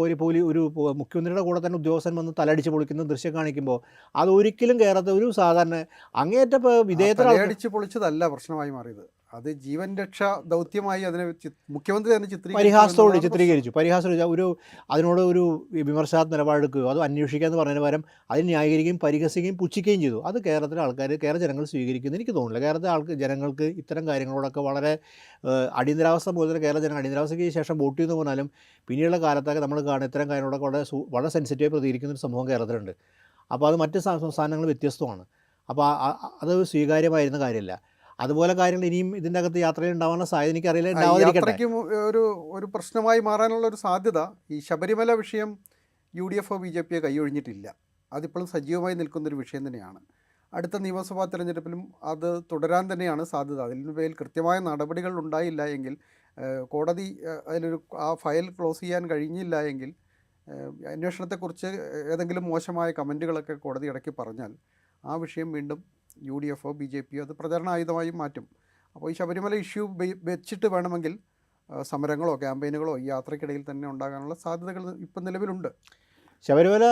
ഒരു മുഖ്യമന്ത്രിയുടെ കൂടെ തന്നെ ഉദ്യോഗസ്ഥൻ വന്ന് തലടിച്ച് പൊളിക്കുന്ന ദൃശ്യം കാണിക്കുമ്പോൾ അത് ഒരിക്കലും കേരളത്തിൽ ഒരു സാധാരണ അങ്ങേറ്റ വിധേയത്തിൽ തലയടിച്ച് പൊളിച്ചതല്ല പ്രശ്നമായി മാറിയത്. അത് ജീവൻ രക്ഷാ ദൗത്യമായി അതിനെ മുഖ്യമന്ത്രി തന്നെ പരിഹാസത്തോട് ചിത്രീകരിച്ചു. അതിനോട് ഒരു വിമർശനാത്മക നിലപാടെടുക്കുകയോ അത് അന്വേഷിക്കുക എന്ന് പറഞ്ഞതിന് പകരം അതിന് ന്യായീകരിക്കുകയും പരിഹസിക്കുകയും പുച്ഛിക്കുകയും ചെയ്തു. അത് കേരളത്തിലെ ആൾക്കാർ കേരള ജനങ്ങൾ സ്വീകരിക്കുമെന്ന് എനിക്ക് തോന്നുന്നില്ല. കേരളത്തിലെ ജനങ്ങൾക്ക് ഇത്തരം കാര്യങ്ങളോടൊക്കെ വളരെ അടിയന്തരാവസ്ഥ മുതൽ കേരള ജനങ്ങൾ അടിയന്തരാവസ്ഥയ്ക്ക് ശേഷം വോട്ട് ചെയ്യുന്ന പറഞ്ഞാലും പിന്നീടുള്ള കാലത്തൊക്കെ നമ്മൾ കാണുന്ന ഇത്തരം കാര്യങ്ങളൊക്കെ വളരെ സെൻസിറ്റീവായി പ്രതികരിക്കുന്ന ഒരു സമൂഹം കേരളത്തിലുണ്ട്. അപ്പോൾ അത് മറ്റ് സംസ്ഥാനങ്ങൾ വ്യത്യസ്തമാണ്. അപ്പോൾ അത് സ്വീകാര്യമായിരുന്ന കാര്യമില്ല. അതുപോലെ കാര്യങ്ങൾ ഇനിയും ഇതിൻ്റെ അകത്ത് യാത്രയിൽ ഉണ്ടാവാനുള്ള സാധ്യത എനിക്കറിയില്ല. യാത്രയ്ക്കും ഒരു പ്രശ്നമായി മാറാനുള്ള ഒരു സാധ്യത ഈ ശബരിമല വിഷയം UDF BJP കൈയൊഴിഞ്ഞിട്ടില്ല. അതിപ്പോഴും സജീവമായി നിൽക്കുന്നൊരു വിഷയം തന്നെയാണ്. അടുത്ത നിയമസഭാ തെരഞ്ഞെടുപ്പിലും അത് തുടരാൻ തന്നെയാണ് സാധ്യത. അതിന് മേൽ കൃത്യമായ നടപടികൾ ഉണ്ടായില്ല എങ്കിൽ, കോടതി ആ ഫയൽ ക്ലോസ് ചെയ്യാൻ കഴിഞ്ഞില്ല എങ്കിൽ, അന്വേഷണത്തെക്കുറിച്ച് ഏതെങ്കിലും മോശമായ കമൻറ്റുകളൊക്കെ കോടതി ഇടയ്ക്ക് പറഞ്ഞാൽ ആ വിഷയം വീണ്ടും UDF BJP അത് പ്രചരണ ആയുധമായി മാറ്റും. അപ്പോൾ ഈ ശബരിമല ഇഷ്യൂ വെച്ചിട്ട് വേണമെങ്കിൽ സമരങ്ങളോ ക്യാമ്പയിനുകളോ ഈ യാത്രയ്ക്കിടയിൽ തന്നെ ഉണ്ടാകാനുള്ള സാധ്യതകൾ ഇപ്പം നിലവിലുണ്ട്. ശബരിമല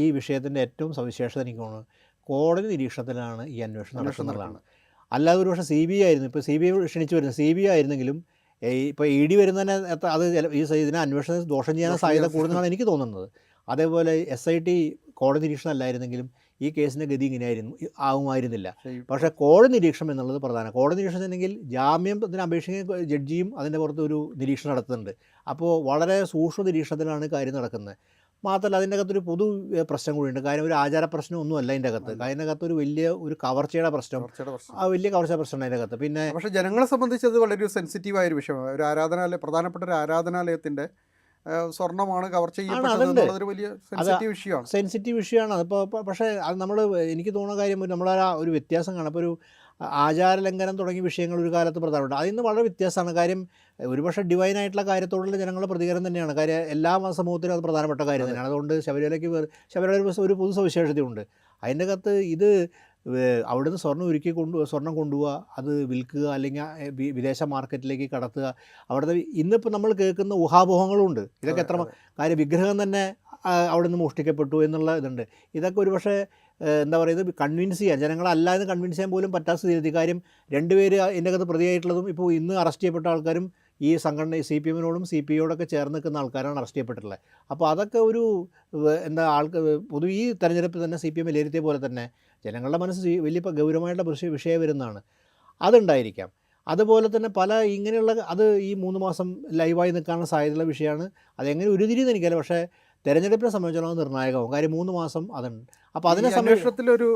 ഈ വിഷയത്തിൻ്റെ ഏറ്റവും സവിശേഷത എനിക്ക് തോന്നുന്നു കോടതി നിരീക്ഷണത്തിലാണ് ഈ അന്വേഷണം നടക്കുന്നതാണ്. അല്ലാതെ ഒരു പക്ഷേ CBI ആയിരുന്നു. ഇപ്പോൾ CBI ക്ഷണിച്ചു വരുന്നത് CBI ആയിരുന്നെങ്കിലും ഇപ്പോൾ ED വരുന്നതന്നെ അത് ഇതിനെ അന്വേഷണം ദോഷം ചെയ്യാൻ സാധ്യത കൂടുതലാണ് എനിക്ക് തോന്നുന്നത്. അതേപോലെ SIT കോടതി നിരീക്ഷണം അല്ലായിരുന്നെങ്കിലും ഈ കേസിൻ്റെ ഗതി ആവുമായിരുന്നില്ല. പക്ഷേ കോടതി നിരീക്ഷണം എന്നുള്ളത് പ്രധാനം. കോടതി നിരീക്ഷണം എന്നെങ്കിൽ ജാമ്യത്തിന് അപേക്ഷിക്കുന്ന ജഡ്ജിയും അതിൻ്റെ പുറത്ത് ഒരു നിരീക്ഷണം നടത്തുന്നുണ്ട്. അപ്പോൾ വളരെ സൂക്ഷ്മ നിരീക്ഷണത്തിലാണ് കാര്യം നടക്കുന്നത്. മാത്രമല്ല അതിൻ്റെ അകത്തൊരു പൊതു പ്രശ്നം കൂടിയുണ്ട്. കാര്യം ഒരു ആചാര പ്രശ്നം ഒന്നുമല്ല അതിൻ്റെ അകത്ത്. അതിൻ്റെ അകത്ത് ഒരു കവർച്ചയുടെ പ്രശ്നം, വലിയ കവർച്ച പ്രശ്നമാണ് അതിൻ്റെ അകത്ത്. പിന്നെ പക്ഷേ ജനങ്ങളെ സംബന്ധിച്ച് അത് വളരെ സെൻസിറ്റീവായ ഒരു വിഷയമാണ്. ഒരു പ്രധാനപ്പെട്ട ഒരു ആരാധനാലയത്തിൻ്റെ സ്വർണ്ണമാണ് കവർച്ച ചെയ്യപ്പെട്ടത്. വലിയ സെൻസിറ്റീവ് ഇഷ്യൂ ആണ്. അതിപ്പോൾ പക്ഷേ അത് എനിക്ക് തോന്നുന്ന കാര്യം നമ്മളൊരു വ്യത്യാസം കാണാം. അപ്പോൾ ആചാരലംഘനം തുടങ്ങിയ വിഷയങ്ങൾ ഒരു കാലത്ത് പ്രധാനപ്പെട്ട അതിൽ നിന്ന് വളരെ വ്യത്യാസമാണ്. കാര്യം ഒരുപക്ഷെ ഡിവൈനായിട്ടുള്ള കാര്യത്തോടുള്ള ജനങ്ങളുടെ പ്രതികരണം തന്നെയാണ്. കാര്യം എല്ലാ സമൂഹത്തിലും അത് പ്രധാനപ്പെട്ട കാര്യം തന്നെയാണ്. അതുകൊണ്ട് ശബരിമല ഒരു പൊതു സവിശേഷതയുണ്ട്. അതിൻ്റെ അകത്ത് ഇത് അവിടുന്ന് സ്വർണം കൊണ്ടുപോവുക, അത് വിൽക്കുക, അല്ലെങ്കിൽ വിദേശ മാർക്കറ്റിലേക്ക് കടത്തുക. അവിടുത്തെ ഇന്നിപ്പോൾ നമ്മൾ കേൾക്കുന്ന ഊഹാപോഹങ്ങളുണ്ട്. ഇതൊക്കെ എത്ര കാര്യം വിഗ്രഹം തന്നെ അവിടെ നിന്ന് മോഷ്ടിക്കപ്പെട്ടു എന്നുള്ള ഇതുണ്ട്. ഇതൊക്കെ ഒരുപക്ഷെ എന്താ പറയുക, ഇത് കൺവിൻസ് ചെയ്യാൻ ജനങ്ങളല്ലാതെ കൺവിൻസ് ചെയ്യാൻ പോലും പറ്റാത്ത സ്ഥിതി. കാര്യം രണ്ടുപേര് ഇതിൻ്റെ അകത്ത് പ്രതിയായിട്ടുള്ളതും ഇപ്പോൾ ഇന്ന് അറസ്റ്റ് ചെയ്യപ്പെട്ട ആൾക്കാരും ഈ സംഘടന CPM-നോടും CPI-യോടൊക്കെ ചേർന്ന് നിൽക്കുന്ന ആൾക്കാരാണ് അറസ്റ്റ് ചെയ്യപ്പെട്ടിട്ടുള്ളത്. അപ്പോൾ അതൊക്കെ ഒരു എന്താ പൊതുവെ ഈ തെരഞ്ഞെടുപ്പിൽ തന്നെ CPM വിലയിരുത്തിയ പോലെ തന്നെ ജനങ്ങളുടെ മനസ്സ് വലിയ ഗൗരവമായിട്ടുള്ള വിഷയം വരുന്നതാണ്. അതുണ്ടായിരിക്കാം. അതുപോലെ തന്നെ പല ഇങ്ങനെയുള്ള അത് ഈ 3 മാസം ലൈവായി നിൽക്കാനുള്ള സാധ്യതയുള്ള വിഷയമാണ്. അതെങ്ങനെ ഉരുതിരിയെന്ന് എനിക്കല്ല, പക്ഷേ തെരഞ്ഞെടുപ്പിനെ സംബന്ധിച്ചിടത്തോളം നിർണായകമാവും. കാര്യം 3 മാസം അതുണ്ട്. അപ്പോൾ അതിനെ അന്വേഷണത്തിലൊരു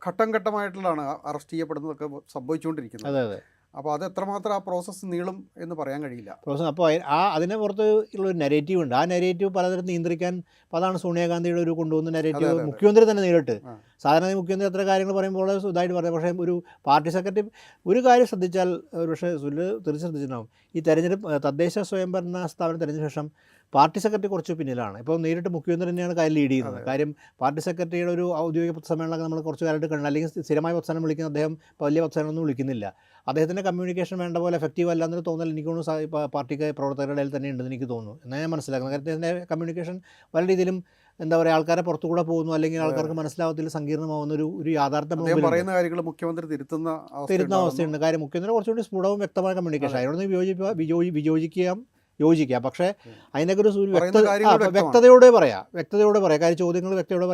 ഘട്ടം ഘട്ടമായിട്ടുള്ളതാണ് അറസ്റ്റ് ചെയ്യപ്പെടുന്നതൊക്കെ സംഭവിച്ചുകൊണ്ടിരിക്കുന്നത്. അതെ അതെ. അപ്പോൾ അത് എത്രമാത്രം ആ പ്രോസസ്സ് നീളും എന്ന് പറയാൻ കഴിയില്ല. അപ്പോൾ അതിനെ പുറത്ത് ഉള്ളൊരു നെഗറ്റീവ് ഉണ്ട്. ആ നെഗറ്റീവ് പലതരം നിയന്ത്രിക്കാൻ അതാണ് സോണിയാഗാന്ധിയുടെ ഒരു കൊണ്ടുവന്ന നെഗറ്റീവ്. മുഖ്യമന്ത്രി തന്നെ നേരിട്ട് സാധാരണ മുഖ്യമന്ത്രി എത്ര കാര്യങ്ങൾ പറയുമ്പോൾ ഇതായിട്ട് പറയാം. പക്ഷേ ഒരു പാർട്ടി സെക്രട്ടറി ഒരു കാര്യം ശ്രദ്ധിച്ചാൽ പക്ഷേ തീർച്ചയായും ശ്രദ്ധിച്ചിട്ടുണ്ടാകും. ഈ തദ്ദേശ സ്വയംഭരണ സ്ഥാപനം തെരഞ്ഞെടുത്ത ശേഷം പാർട്ടി സെക്രട്ടറി കുറച്ച് പിന്നിലാണ്. ഇപ്പോൾ നേരിട്ട് മുഖ്യമന്ത്രി തന്നെയാണ് കാര്യം ലീഡ് ചെയ്യുന്നത്. കാര്യം പാർട്ടി സെക്രട്ടറിയുടെ ഒരു ഔദ്യോഗിക പൊതുസമ്മേളനമൊക്കെ നമ്മൾ കുറച്ച് കാലമായിട്ട് കണ്ടു. അല്ലെങ്കിൽ സ്ഥിരമായ പൊതുസമ്മേളനം വിളിക്കുന്ന അദ്ദേഹം വലിയ പൊതുസമ്മേളനമൊന്നും വിളിക്കുന്നില്ല. അദ്ദേഹത്തിൻ്റെ കമ്മ്യൂണിക്കേഷൻ വേണ്ട പോലെ എഫക്റ്റീവ് അല്ലാന്നൊരു തോന്നൽ എനിക്ക് തോന്നുന്നു പാർട്ടിക്ക് പ്രവർത്തകരുടെ ഇടയിൽ തന്നെ ഉണ്ടെന്ന് എനിക്ക് തോന്നുന്നു. എന്നാണ് ഞാൻ മനസ്സിലാക്കുന്നത്. കാരണം അദ്ദേഹത്തിൻ്റെ കമ്മ്യൂണിക്കേഷൻ പല രീതിയിലും എന്താ പറയുക, ആൾക്കാരെ പുറത്തുകൂടെ പോകുന്നു, അല്ലെങ്കിൽ ആൾക്കാർക്ക് മനസ്സിലാവത്തിൽ സങ്കീർണ്ണമാവുന്ന ഒരു യാഥാർത്ഥ്യം പറയുന്ന കാര്യങ്ങൾ മുഖ്യമന്ത്രി തിരുത്തുന്ന അവസ്ഥയുണ്ട്. കാര്യം മുഖ്യമന്ത്രി കുറച്ചുകൂടി സ്ഫുടവും വ്യക്തമായ കമ്മ്യൂണിക്കേഷൻ. അതിനോട് യോജിക്കാം. പക്ഷേ അതിനൊക്കെ ഒരു വ്യക്തതയോടെ പറയാം. കാര്യം ചോദ്യങ്ങൾ വ്യക്തതയോടെ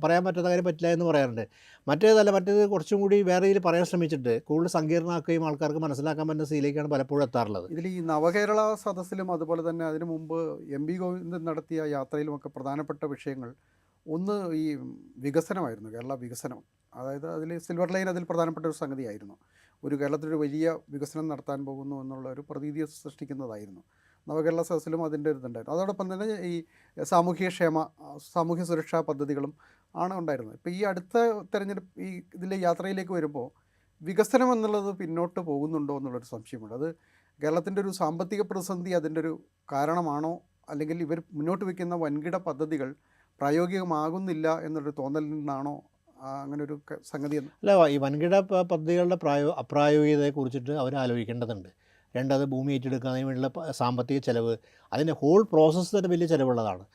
പറയാൻ പറ്റാത്ത കാര്യം പറ്റില്ല എന്ന് പറയാറുണ്ട്. മറ്റേത് കുറച്ചും കൂടി വേറെ രീതിയിൽ പറയാൻ ശ്രമിച്ചിട്ട് കൂടുതൽ സങ്കീർണ്ണമാക്കുകയും ആൾക്കാർക്ക് മനസ്സിലാക്കാൻ പറ്റുന്ന സ്ഥിതിയിലേക്കാണ് പലപ്പോഴും എത്താറുള്ളത്. ഇതിൽ ഈ നവകേരള സദസ്സിലും അതുപോലെ തന്നെ അതിനു മുമ്പ് MP ഗോവിന്ദൻ നടത്തിയ യാത്രയിലുമൊക്കെ പ്രധാനപ്പെട്ട വിഷയങ്ങൾ ഒന്ന് ഈ വികസനമായിരുന്നു, കേരള വികസനം. അതായത് അതിൽ സിൽവർ ലൈൻ അതിൽ പ്രധാനപ്പെട്ട ഒരു സംഗതിയായിരുന്നു. ഒരു കേരളത്തിലൊരു വലിയ വികസനം നടത്താൻ പോകുന്നു എന്നുള്ള ഒരു പ്രതീതി സൃഷ്ടിക്കുന്നതായിരുന്നു. നവകേരള സദസ്സിലും അതിൻ്റെ ഒരു ഇതുണ്ടായിരുന്നു. അതോടൊപ്പം തന്നെ ഈ സാമൂഹ്യ സുരക്ഷാ പദ്ധതികളും ആണ് ഉണ്ടായിരുന്നത്. ഇപ്പോൾ ഈ അടുത്ത തെരഞ്ഞെടുപ്പ് ഈ ഇതിലെ യാത്രയിലേക്ക് വരുമ്പോൾ വികസനം എന്നുള്ളത് പിന്നോട്ട് പോകുന്നുണ്ടോ എന്നുള്ളൊരു സംശയമുണ്ട്. അത് കേരളത്തിൻ്റെ ഒരു സാമ്പത്തിക പ്രതിസന്ധി അതിൻ്റെ ഒരു കാരണമാണോ, അല്ലെങ്കിൽ ഇവർ മുന്നോട്ട് വയ്ക്കുന്ന വൻകിട പദ്ധതികൾ പ്രായോഗികമാകുന്നില്ല എന്നൊരു തോന്നലിൽ നിന്നാണോ അങ്ങനെ ഒരു സംഗതി? അല്ല, ഈ വൻകിട പദ്ധതികളുടെ അപ്രായോഗികതയെ കുറിച്ചിട്ട് അവർ ആലോചിക്കേണ്ടതുണ്ട്. അത് ഭൂമി ഏറ്റെടുക്കുന്നതിന് വേണ്ടിയുള്ള സാമ്പത്തിക ചിലവ്, അതിൻ്റെ ഹോൾ പ്രോസസ്സ് തന്നെ വലിയ ചിലവുള്ളതാണ്.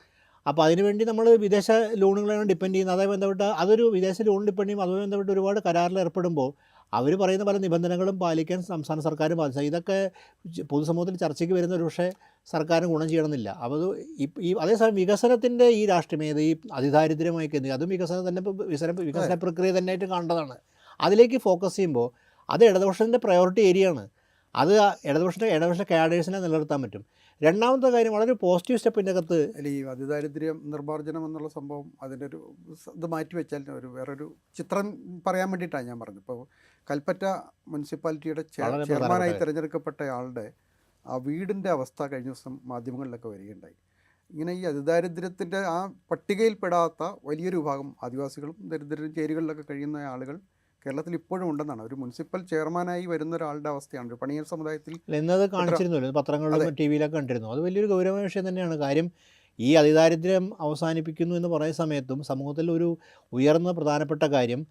അപ്പോൾ അതിനുവേണ്ടി നമ്മൾ വിദേശ ലോണുകളാണ് ഡിപ്പെൻഡ് ചെയ്യുന്നത്. അതുമായി ബന്ധപ്പെട്ട് അതൊരു വിദേശ ലോൺ ഡിപ്പെൻഡ് ചെയ്യും. അതുമായി ബന്ധപ്പെട്ട് ഒരുപാട് കരാറിൽ ഏർപ്പെടുമ്പോൾ അവർ പറയുന്ന പല നിബന്ധനകളും പാലിക്കാൻ സംസ്ഥാന സർക്കാർ ബാധിച്ച ഇതൊക്കെ പൊതുസമൂഹത്തിൽ ചർച്ചയ്ക്ക് വരുന്ന ഒരു പക്ഷേ സർക്കാരിന് ഗുണം ചെയ്യണമെന്നില്ല. അപ്പോൾ ഈ അതേസമയം വികസനത്തിൻ്റെ ഈ രാഷ്ട്രീയം ഈ അതിദാരിദ്ര്യമായി കരുതി അതും വികസനം തന്നെ വികസന പ്രക്രിയ തന്നെയായിട്ട് കാണേണ്ടതാണ്. അതിലേക്ക് ഫോക്കസ് ചെയ്യുമ്പോൾ അത് ഇടതുപക്ഷത്തിൻ്റെ പ്രയോറിറ്റി ഏരിയയാണ്. അത് ഇടതുപക്ഷ കാഡേഴ്സിനെ നിലനിർത്താൻ പറ്റും. രണ്ടാമത്തെ കാര്യം വളരെ പോസിറ്റീവ് സ്റ്റെപ്പിൻ്റെ അകത്ത് ഈ അതിദാരിദ്ര്യം നിർമ്മാർജ്ജനം എന്നുള്ള സംഭവം അതിൻ്റെ ഒരു ഇത് മാറ്റിവെച്ചാൽ വേറൊരു ചിത്രം പറയാൻ വേണ്ടിയിട്ടാണ് ഞാൻ പറഞ്ഞത്. ഇപ്പോൾ കൽപ്പറ്റ മുനിസിപ്പാലിറ്റിയുടെ ചെയർമാനായി തിരഞ്ഞെടുക്കപ്പെട്ട ആളുടെ ആ വീടിൻ്റെ അവസ്ഥ കഴിഞ്ഞ ദിവസം മാധ്യമങ്ങളിലൊക്കെ വരികയുണ്ടായി. ഇങ്ങനെ ഈ അതിദാരിദ്ര്യത്തിൻ്റെ ആ പട്ടികയിൽപ്പെടാത്ത വലിയൊരു വിഭാഗം ആദിവാസികളും ദരിദ്ര ചേരികളിലൊക്കെ കഴിയുന്ന ആളുകൾ കേരളത്തിൽ ഇപ്പോഴും ഉണ്ടെന്നാണ്. ഒരു മുനിസിപ്പൽ ചെയർമാനായി വരുന്ന ഒരാളുടെ അവസ്ഥയാണ് ഒരു പണിയർ സമുദായത്തിൽ എന്നത് കാണിച്ചിരുന്നല്ലോ, പത്രങ്ങളിലും TV-ലൊക്കെ കണ്ടിരുന്നു. അത് വലിയൊരു ഗൗരവമായ വിഷയം തന്നെയാണ്. കാര്യം ഈ അതിദാരിദ്ര്യം അവസാനിപ്പിക്കുന്നു എന്ന് പറയുന്ന സമയത്തും സമൂഹത്തിൽ ഒരു ഉയർന്ന പ്രധാനപ്പെട്ട കാര്യം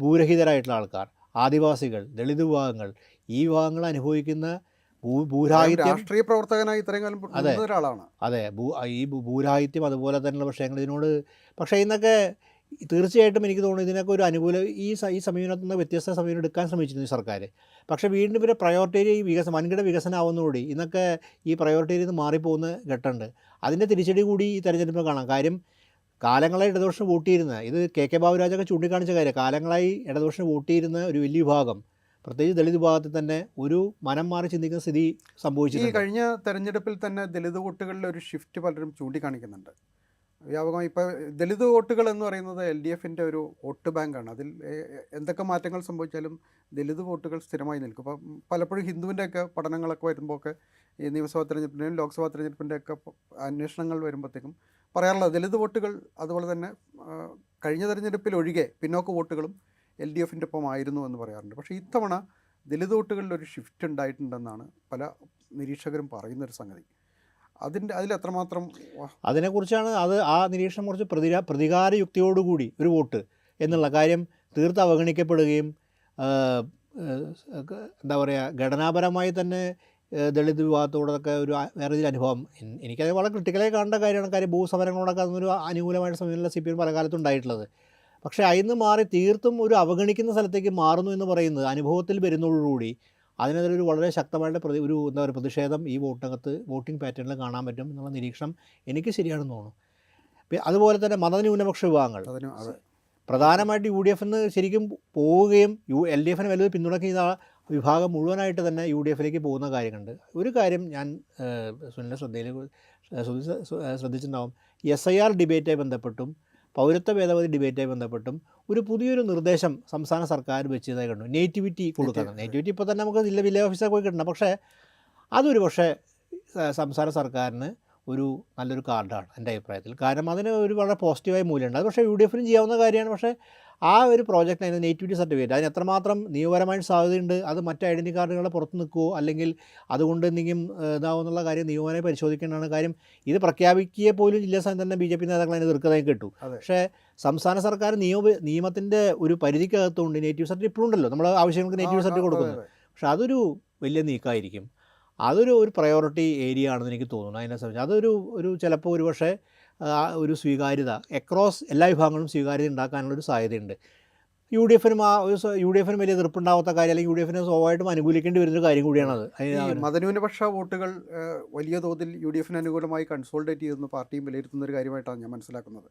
ഭൂരഹിതരായിട്ടുള്ള ആൾക്കാർ, ആദിവാസികൾ, ദളിത് വിഭാഗങ്ങൾ, ഈ വിഭാഗങ്ങൾ അനുഭവിക്കുന്ന രാഷ്ട്രീയ പ്രവർത്തകനായി ഇത്രയും കാലം ഒരാളാണ്. അതെ, ഈ ഭൂരാഹിത്യം അതുപോലെ തന്നെയുള്ള വിഷയങ്ങൾ ഇതിനോട് പക്ഷേ ഇന്നൊക്കെ തീർച്ചയായിട്ടും എനിക്ക് തോന്നുന്നു ഇതിനൊക്കെ ഒരു അനുകൂല ഈ സമീപനത്തിൽ നിന്ന് വ്യത്യസ്ത സമീപനം എടുക്കാൻ ശ്രമിച്ചിരുന്നു ഈ സർക്കാർ. പക്ഷേ വീണ്ടും ഇവരെ പ്രയോറിറ്റി വൻകിട വികസനം ആവുന്നതോടെ ഇന്നൊക്കെ ഈ പ്രയോറിറ്റിയിൽ നിന്ന് മാറിപ്പോകുന്ന ഘട്ടമുണ്ട്. അതിൻ്റെ തിരിച്ചടി കൂടി ഈ തെരഞ്ഞെടുപ്പിൽ കാണാം. കാര്യം കാലങ്ങളായി ഇടതുപക്ഷം വോട്ട് ചെയ്യുന്ന ഇത് KK ബാബുരാജൊക്കെ ചൂണ്ടിക്കാണിച്ച കാര്യം, കാലങ്ങളായി ഇടതുപക്ഷം വോട്ട് ചെയ്യുന്ന ഒരു വലിയ വിഭാഗം, പ്രത്യേകിച്ച് ദളിത് വിഭാഗത്തിൽ തന്നെ ഒരു മനം മാറി ചിന്തിക്കുന്ന സ്ഥിതി സംഭവിച്ചു. ഈ കഴിഞ്ഞ തെരഞ്ഞെടുപ്പിൽ തന്നെ ദളിത് വോട്ടുകളിലെ ഒരു ഷിഫ്റ്റ് പലരും ചൂണ്ടിക്കാണിക്കുന്നുണ്ട് വ്യാപകമായി. ഇപ്പോൾ ദളിത് വോട്ടുകൾ എന്ന് പറയുന്നത് LDFൻ്റെ ഒരു വോട്ട് ബാങ്കാണ്. അതിൽ എന്തൊക്കെ മാറ്റങ്ങൾ സംഭവിച്ചാലും ദളിത് വോട്ടുകൾ സ്ഥിരമായി നിൽക്കും. അപ്പോൾ പലപ്പോഴും ഹിന്ദുവിൻ്റെയൊക്കെ പഠനങ്ങളൊക്കെ വരുമ്പോഴൊക്കെ ഈ നിയമസഭാ തെരഞ്ഞെടുപ്പിൻ്റെയും ലോക്സഭാ തെരഞ്ഞെടുപ്പിൻ്റെയൊക്കെ അന്വേഷണങ്ങൾ വരുമ്പോഴത്തേക്കും പറയാറുള്ളത് ദളിത് വോട്ടുകൾ അതുപോലെ തന്നെ കഴിഞ്ഞ തെരഞ്ഞെടുപ്പിൽ ഒഴികെ പിന്നോക്ക വോട്ടുകളും LDFൻ്റെ ഒപ്പം ആയിരുന്നു എന്ന് പറയാറുണ്ട്. പക്ഷേ ഇത്തവണ ദലിത് വോട്ടുകളിലൊരു ഷിഫ്റ്റ് ഉണ്ടായിട്ടുണ്ടെന്നാണ് പല നിരീക്ഷകരും പറയുന്നൊരു സംഗതി. അതിലെത്രമാത്രം അതിനെക്കുറിച്ചാണ് ആ നിരീക്ഷണം കുറച്ച് പ്രതികാര യുക്തിയോടുകൂടി ഒരു വോട്ട് എന്നുള്ള കാര്യം തീർത്ത് അവഗണിക്കപ്പെടുകയും എന്താ പറയുക, ഘടനാപരമായി തന്നെ ദളിത് വിഭാഗത്തോടൊക്കെ ഒരു വേറെ ഒരു അനുഭവം എനിക്കത് വളരെ ക്രിട്ടിക്കലായി കാണേണ്ട കാര്യമാണ്. കാര്യം ഭൂസമരങ്ങളോടൊക്കെ അതൊരു അനുകൂലമായിട്ട് സമീപനമുള്ള CPM പല കാലത്തും ഉണ്ടായിട്ടുള്ളത്. പക്ഷേ അതിന് മാറി തീർത്തും ഒരു അവഗണിക്കുന്ന സ്ഥലത്തേക്ക് മാറുന്നു എന്ന് പറയുന്നത് അനുഭവത്തിൽ വരുന്നതോടുകൂടി അതിനെതിരൊരു വളരെ ശക്തമായിട്ട് ഒരു എന്താ പറയുക പ്രതിഷേധം ഈ വോട്ടിംഗ് പാറ്റേണിൽ കാണാൻ പറ്റും എന്നുള്ള നിരീക്ഷണം എനിക്ക് ശരിയാണെന്ന് തോന്നുന്നു. അതുപോലെ തന്നെ മതന്യൂനപക്ഷ വിഭാഗങ്ങൾ പ്രധാനമായിട്ട് UDF ശരിക്കും പോവുകയും LDFന് വലുത് പിന്തുണയ്ക്കുന്ന വിഭാഗം മുഴുവനായിട്ട് തന്നെ UDFിലേക്ക് പോകുന്ന കാര്യങ്ങളുണ്ട്. ഒരു കാര്യം ഞാൻ സുനിലിൻ്റെ ശ്രദ്ധിച്ചിട്ടുണ്ടാവും, SIR ഡിബേറ്റായി ബന്ധപ്പെട്ടും പൗരത്വ ഭേദഗതി ഡിബേറ്റായി ബന്ധപ്പെട്ടും ഒരു പുതിയൊരു നിർദ്ദേശം സംസ്ഥാന സർക്കാർ വെച്ചതായി കണ്ടു. നേറ്റിവിറ്റി കൊടുക്കണം. നേറ്റിവിറ്റി ഇപ്പോൾ തന്നെ നമുക്ക് വില്ലേജ് ഓഫീസൊക്കെ പോയി കിട്ടണം. പക്ഷേ അതൊരു സംസ്ഥാന സർക്കാരിന് ഒരു നല്ലൊരു കാർഡാണ് എൻ്റെ അഭിപ്രായത്തിൽ. കാരണം അതിന് ഒരു വളരെ പോസിറ്റീവായ മൂല്യമുണ്ട്. അത് പക്ഷേ UDFനും ചെയ്യാവുന്ന കാര്യമാണ്. പക്ഷേ ആ ഒരു പ്രോജക്റ്റ് അതിന് നേറ്റിവിറ്റി സർട്ടിഫിക്കറ്റ് അതിന് എത്രമാത്രം നിയമപരമായിട്ട് സാധ്യതയുണ്ട്, അത് മറ്റ് ഐഡൻറ്റി കാർഡുകളുടെ പുറത്ത് നിൽക്കുമോ അല്ലെങ്കിൽ അതുകൊണ്ട് എന്തെങ്കിലും ഇതാവുന്നുള്ള കാര്യം നിയമപരമായി പരിശോധിക്കേണ്ടതാണ്. കാര്യം ഇത് പ്രഖ്യാപിക്കുക പോലും ജില്ലാ സമയം തന്നെ BJP നേതാക്കൾ അതിന് എതിർക്കുന്നതായി കേട്ടു. പക്ഷേ സംസ്ഥാന സർക്കാർ നിയമത്തിൻ്റെ ഒരു പരിധിക്കകത്തുകൊണ്ട് നേറ്റീവ് സർട്ടിഫിക്കറ്റ് ഇപ്പോഴും ഉണ്ടല്ലോ, നമ്മൾ ആവശ്യങ്ങൾക്ക് നേറ്റീവ് സർട്ടിഫിക്കറ്റ് കൊടുക്കുന്നത്. പക്ഷേ അതൊരു വലിയ നീക്കമായിരിക്കും. അതൊരു പ്രയോറിറ്റി ഏരിയ ആണെന്ന് എനിക്ക് തോന്നുന്നു. അതിനെ സംബന്ധിച്ച് അതൊരു ചിലപ്പോൾ ഒരുപക്ഷെ ഒരു സ്വീകാര്യത അക്രോസ് എല്ലാ വിഭാഗങ്ങളും സ്വീകാര്യത ഉണ്ടാക്കാനുള്ളൊരു സാധ്യതയുണ്ട്. UDFനും വലിയ എതിർപ്പുണ്ടാവാത്ത കാര്യം അല്ലെങ്കിൽ UDFനെ സ്വാഭാവികമായിട്ടും അനുകൂലിക്കേണ്ടി വരുന്നൊരു കാര്യം കൂടിയാണത്. മതന്യൂനപക്ഷ വോട്ടുകൾ വലിയ തോതിൽ UDFന് അനുകൂലമായി കൺസോൾട്ടേറ്റ് ചെയ്യുന്ന പാർട്ടിയും വിലയിരുത്തുന്ന ഒരു കാര്യമായിട്ടാണ് ഞാൻ മനസ്സിലാക്കുന്നത്.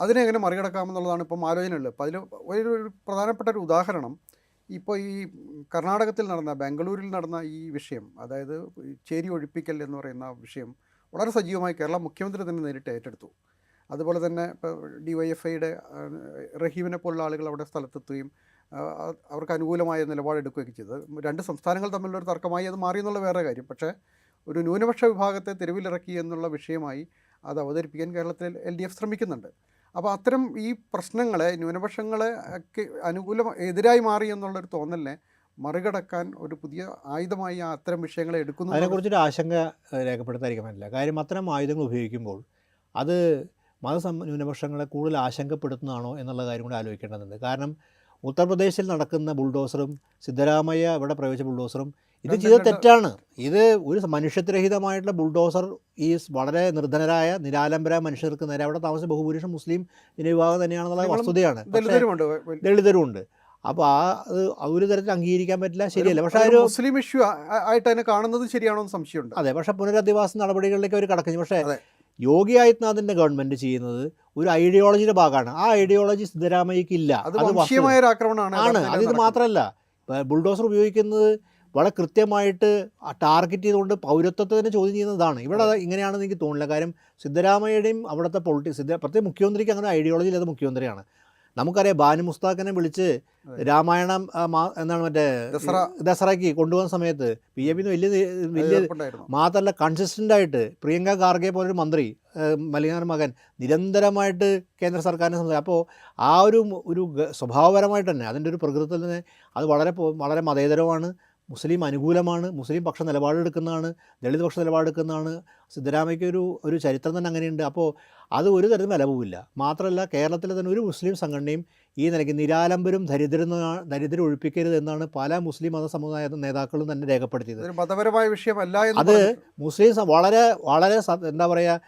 അതിനെ എങ്ങനെ മറികടക്കാമെന്നുള്ളതാണ് ഇപ്പം ആലോചനയുള്ളത്. അപ്പോൾ അതിൽ ഒരു പ്രധാനപ്പെട്ട ഒരു ഉദാഹരണം ഇപ്പോൾ ഈ കർണാടകത്തിൽ ബാംഗ്ലൂരിൽ നടന്ന ഈ വിഷയം, അതായത് ചേരി ഒഴിപ്പിക്കൽ എന്ന് പറയുന്ന വിഷയം വളരെ സജീവമായി കേരള മുഖ്യമന്ത്രി തന്നെ നേരിട്ട് ഏറ്റെടുത്തു. അതുപോലെ തന്നെ ഇപ്പോൾ DYFIയുടെ റഹീമിനെ പോലുള്ള ആളുകൾ അവിടെ സ്ഥലത്തെത്തുകയും അവർക്ക് അനുകൂലമായ നിലപാടെടുക്കുകയൊക്കെ ചെയ്തത്. രണ്ട് സംസ്ഥാനങ്ങൾ തമ്മിലൊരു തർക്കമായി അത് മാറിയെന്നുള്ള വേറെ കാര്യം. പക്ഷേ ഒരു ന്യൂനപക്ഷ വിഭാഗത്തെ തെരുവിലിറക്കി എന്നുള്ള വിഷയമായി അത് അവതരിപ്പിക്കാൻ കേരളത്തിൽ LDF ശ്രമിക്കുന്നുണ്ട്. അപ്പോൾ അത്തരം ഈ പ്രശ്നങ്ങളെ, ന്യൂനപക്ഷങ്ങളെ ഒക്കെ എതിരായി മാറി എന്നുള്ളൊരു തോന്നലിനെ മറികടക്കാൻ ഒരു പുതിയ ആയുധമായി അത്തരം വിഷയങ്ങളെ എടുക്കുന്നു. അതിനെക്കുറിച്ചൊരു ആശങ്ക രേഖപ്പെടുത്താതിരിക്കാൻ പറ്റില്ല. കാര്യം അത്തരം ആയുധങ്ങൾ ഉപയോഗിക്കുമ്പോൾ അത് ന്യൂനപക്ഷങ്ങളെ കൂടുതൽ ആശങ്കപ്പെടുത്തുന്നതാണോ എന്നുള്ള കാര്യം കൂടി ആലോചിക്കേണ്ടതുണ്ട്. കാരണം ഉത്തർപ്രദേശിൽ നടക്കുന്ന ബുൾഡോസറും സിദ്ധരാമയ്യ ഇവിടെ പ്രയോഗിച്ച ബുൾഡോസറും ഇത് ചെയ്ത തെറ്റാണ്. ഇത് ഒരു മനുഷ്യത്വരഹിതമായിട്ടുള്ള ബുൾഡോസർ ഈ വളരെ നിർധനരായ നിരാലംബരായ മനുഷ്യർക്ക് നേരെ അവിടെ താമസിച്ച ബഹുഭൂരിഷം മുസ്ലിം ജനവിഭാഗം തന്നെയാണെന്നുള്ള വസ്തുതയാണ്. ദളിതരുമുണ്ട്. അപ്പോൾ ഒരു തരത്തിൽ അംഗീകരിക്കാൻ പറ്റില്ല, ശരിയല്ല. പക്ഷേ ഒരു മുസ്ലിം ഇഷ്യൂ ആയിട്ട് തന്നെ കാണുന്നത് ശരിയാണോ എന്ന് സംശയമുണ്ട്. അതെ, പക്ഷേ പുനരധിവാസ നടപടികളിലേക്ക് അവർ കടക്കുന്നു. പക്ഷേ യോഗി ആദിത്യനാഥിൻ്റെ ഗവൺമെൻറ് ചെയ്യുന്നത് ഒരു ഐഡിയോളജിയുടെ ഭാഗമാണ്. ആ ഐഡിയോളജി സിദ്ധരാമയ്യക്കില്ല. അത് ആണ്. അതിത് മാത്രമല്ല, ബുൾഡോസർ ഉപയോഗിക്കുന്നത് വളരെ കൃത്യമായിട്ട് ടാർഗറ്റ് ചെയ്തുകൊണ്ട് പൗരത്വത്തെ തന്നെ ചോദ്യം ചെയ്യുന്നതാണ്. ഇവിടെ ഇങ്ങനെയാണെന്ന് എനിക്ക് തോന്നില്ല. കാര്യം സിദ്ധരാമയ്യയുടെയും അവിടുത്തെ പ്രത്യേക മുഖ്യമന്ത്രിക്ക് അങ്ങനെ ഐഡിയോളജി ഇല്ലാത്ത മുഖ്യമന്ത്രിയാണ്. നമുക്കറിയാം, ബാനു മുസ്താഖിനെ വിളിച്ച് രാമായണം എന്താണ് മറ്റേ ദസറയ്ക്ക് കൊണ്ടുപോകുന്ന സമയത്ത് BJP വലിയ മാത്രമല്ല കൺസിസ്റ്റൻ്റായിട്ട് പ്രിയങ്ക ഖാർഗെ പോലൊരു മന്ത്രി മല്ലികാർജ്ജുന മകൻ നിരന്തരമായിട്ട് കേന്ദ്ര സർക്കാരിനെ സംസാരിക്കും. അപ്പോൾ ആ ഒരു സ്വഭാവപരമായിട്ട് തന്നെ അതിൻ്റെ ഒരു പ്രകൃതത്തിൽ തന്നെ അത് വളരെ മതേതരമാണ്, മുസ്ലിം അനുകൂലമാണ്, മുസ്ലിം പക്ഷ നിലപാടെടുക്കുന്നതാണ്, ദളിത് പക്ഷ നിലപാടെടുക്കുന്നതാണ്. സിദ്ധരാമയ്ക്ക് ഒരു ചരിത്രം തന്നെ അങ്ങനെയുണ്ട്. അപ്പോൾ അത് ഒരു തരത്തിലും വിലപോവില്ല. മാത്രമല്ല, കേരളത്തിലെ തന്നെ ഒരു മുസ്ലിം സംഘടനയും ഈ നിലയ്ക്ക് നിരാലംബരും ദരിദ്രം ഒഴിപ്പിക്കരുത് എന്നാണ് പല മുസ്ലിം മതസമുദായ നേതാക്കളും തന്നെ രേഖപ്പെടുത്തിയത്. മതപരമായ വിഷയമല്ല. അത് മുസ്ലിം വളരെ വളരെ എന്താ പറയുക,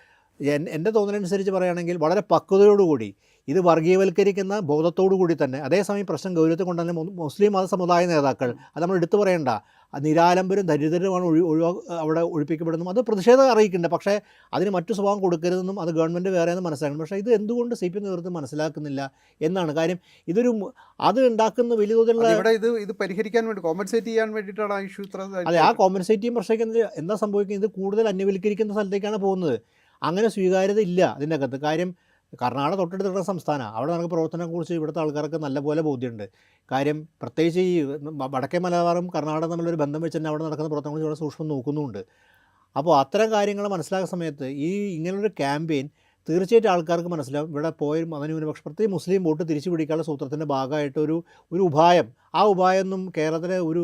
എൻ്റെ തോന്നലനുസരിച്ച് പറയുകയാണെങ്കിൽ വളരെ പക്വതയോടുകൂടി ഇത് വർഗീയവൽക്കരിക്കുന്ന ബോധത്തോടു കൂടി തന്നെ അതേസമയം പ്രശ്നം ഗൗരവത്തിൽ കൊണ്ടുതന്നെ മുസ്ലിം മതസമുദായ നേതാക്കൾ അത് നമ്മൾ എടുത്തു പറയേണ്ട നിരാലംബരും ദരിദ്രരുമാണ് അവിടെ ഒഴിപ്പിക്കപ്പെടുന്നതും അത് പ്രതിഷേധം അറിയിക്കുന്നുണ്ട്. പക്ഷേ അതിന് മറ്റു സ്വഭാവം കൊടുക്കരുതെന്നും അത് ഗവൺമെൻറ് വേറെയെന്ന് മനസ്സിലാക്കണം. പക്ഷേ ഇത് എന്തുകൊണ്ട് CPM നേതൃത്വം മനസ്സിലാക്കുന്നില്ല എന്നാണ് കാര്യം. അത് ഉണ്ടാക്കുന്ന വലിയ തോതിലുള്ള ഇത് പരിഹരിക്കാൻ വേണ്ടി കോമ്പൻസേറ്റ് ചെയ്യാൻ വേണ്ടിയിട്ടാണ് ആ ഇഷ്യൂ. അതെ, ആ കോമ്പൻസേറ്റിംഗ് പ്രശ്നം എന്താ സംഭവിക്കുന്നത്, ഇത് കൂടുതൽ അന്യവൽക്കരിക്കുന്ന സ്ഥലത്തേക്കാണ് പോകുന്നത്. അങ്ങനെ സ്വീകാര്യത ഇല്ല അതിൻ്റെ അകത്ത്. കാര്യം കർണാടക തൊട്ടടുത്തുള്ള സംസ്ഥാനമാണ്. അവിടെ നടക്കുന്ന പ്രവർത്തനത്തെക്കുറിച്ച് ഇവിടുത്തെ ആൾക്കാർക്ക് നല്ലപോലെ ബോധ്യമുണ്ട്. കാര്യം പ്രത്യേകിച്ച് ഈ വടക്കേ മലബാറും കർണാടക തമ്മിലൊരു ബന്ധം വെച്ച് തന്നെ അവിടെ നടക്കുന്ന പ്രവർത്തനങ്ങൾ ഇവിടെ സൂക്ഷ്മം നോക്കുന്നുമുണ്ട്. അപ്പോൾ അത്തരം കാര്യങ്ങൾ മനസ്സിലാക്കുന്ന സമയത്ത് ഇങ്ങനൊരു ക്യാമ്പയിൻ തീർച്ചയായിട്ടും ആൾക്കാർക്ക് മനസ്സിലാവും ഇവിടെ പോയ മതന്യൂനപക്ഷം പ്രത്യേകിച്ച് മുസ്ലിം വോട്ട് തിരിച്ചു പിടിക്കാനുള്ള സൂത്രത്തിൻ്റെ ഭാഗമായിട്ട് ഒരു ഉപായം, ആ ഉപായമൊന്നും കേരളത്തിലെ ഒരു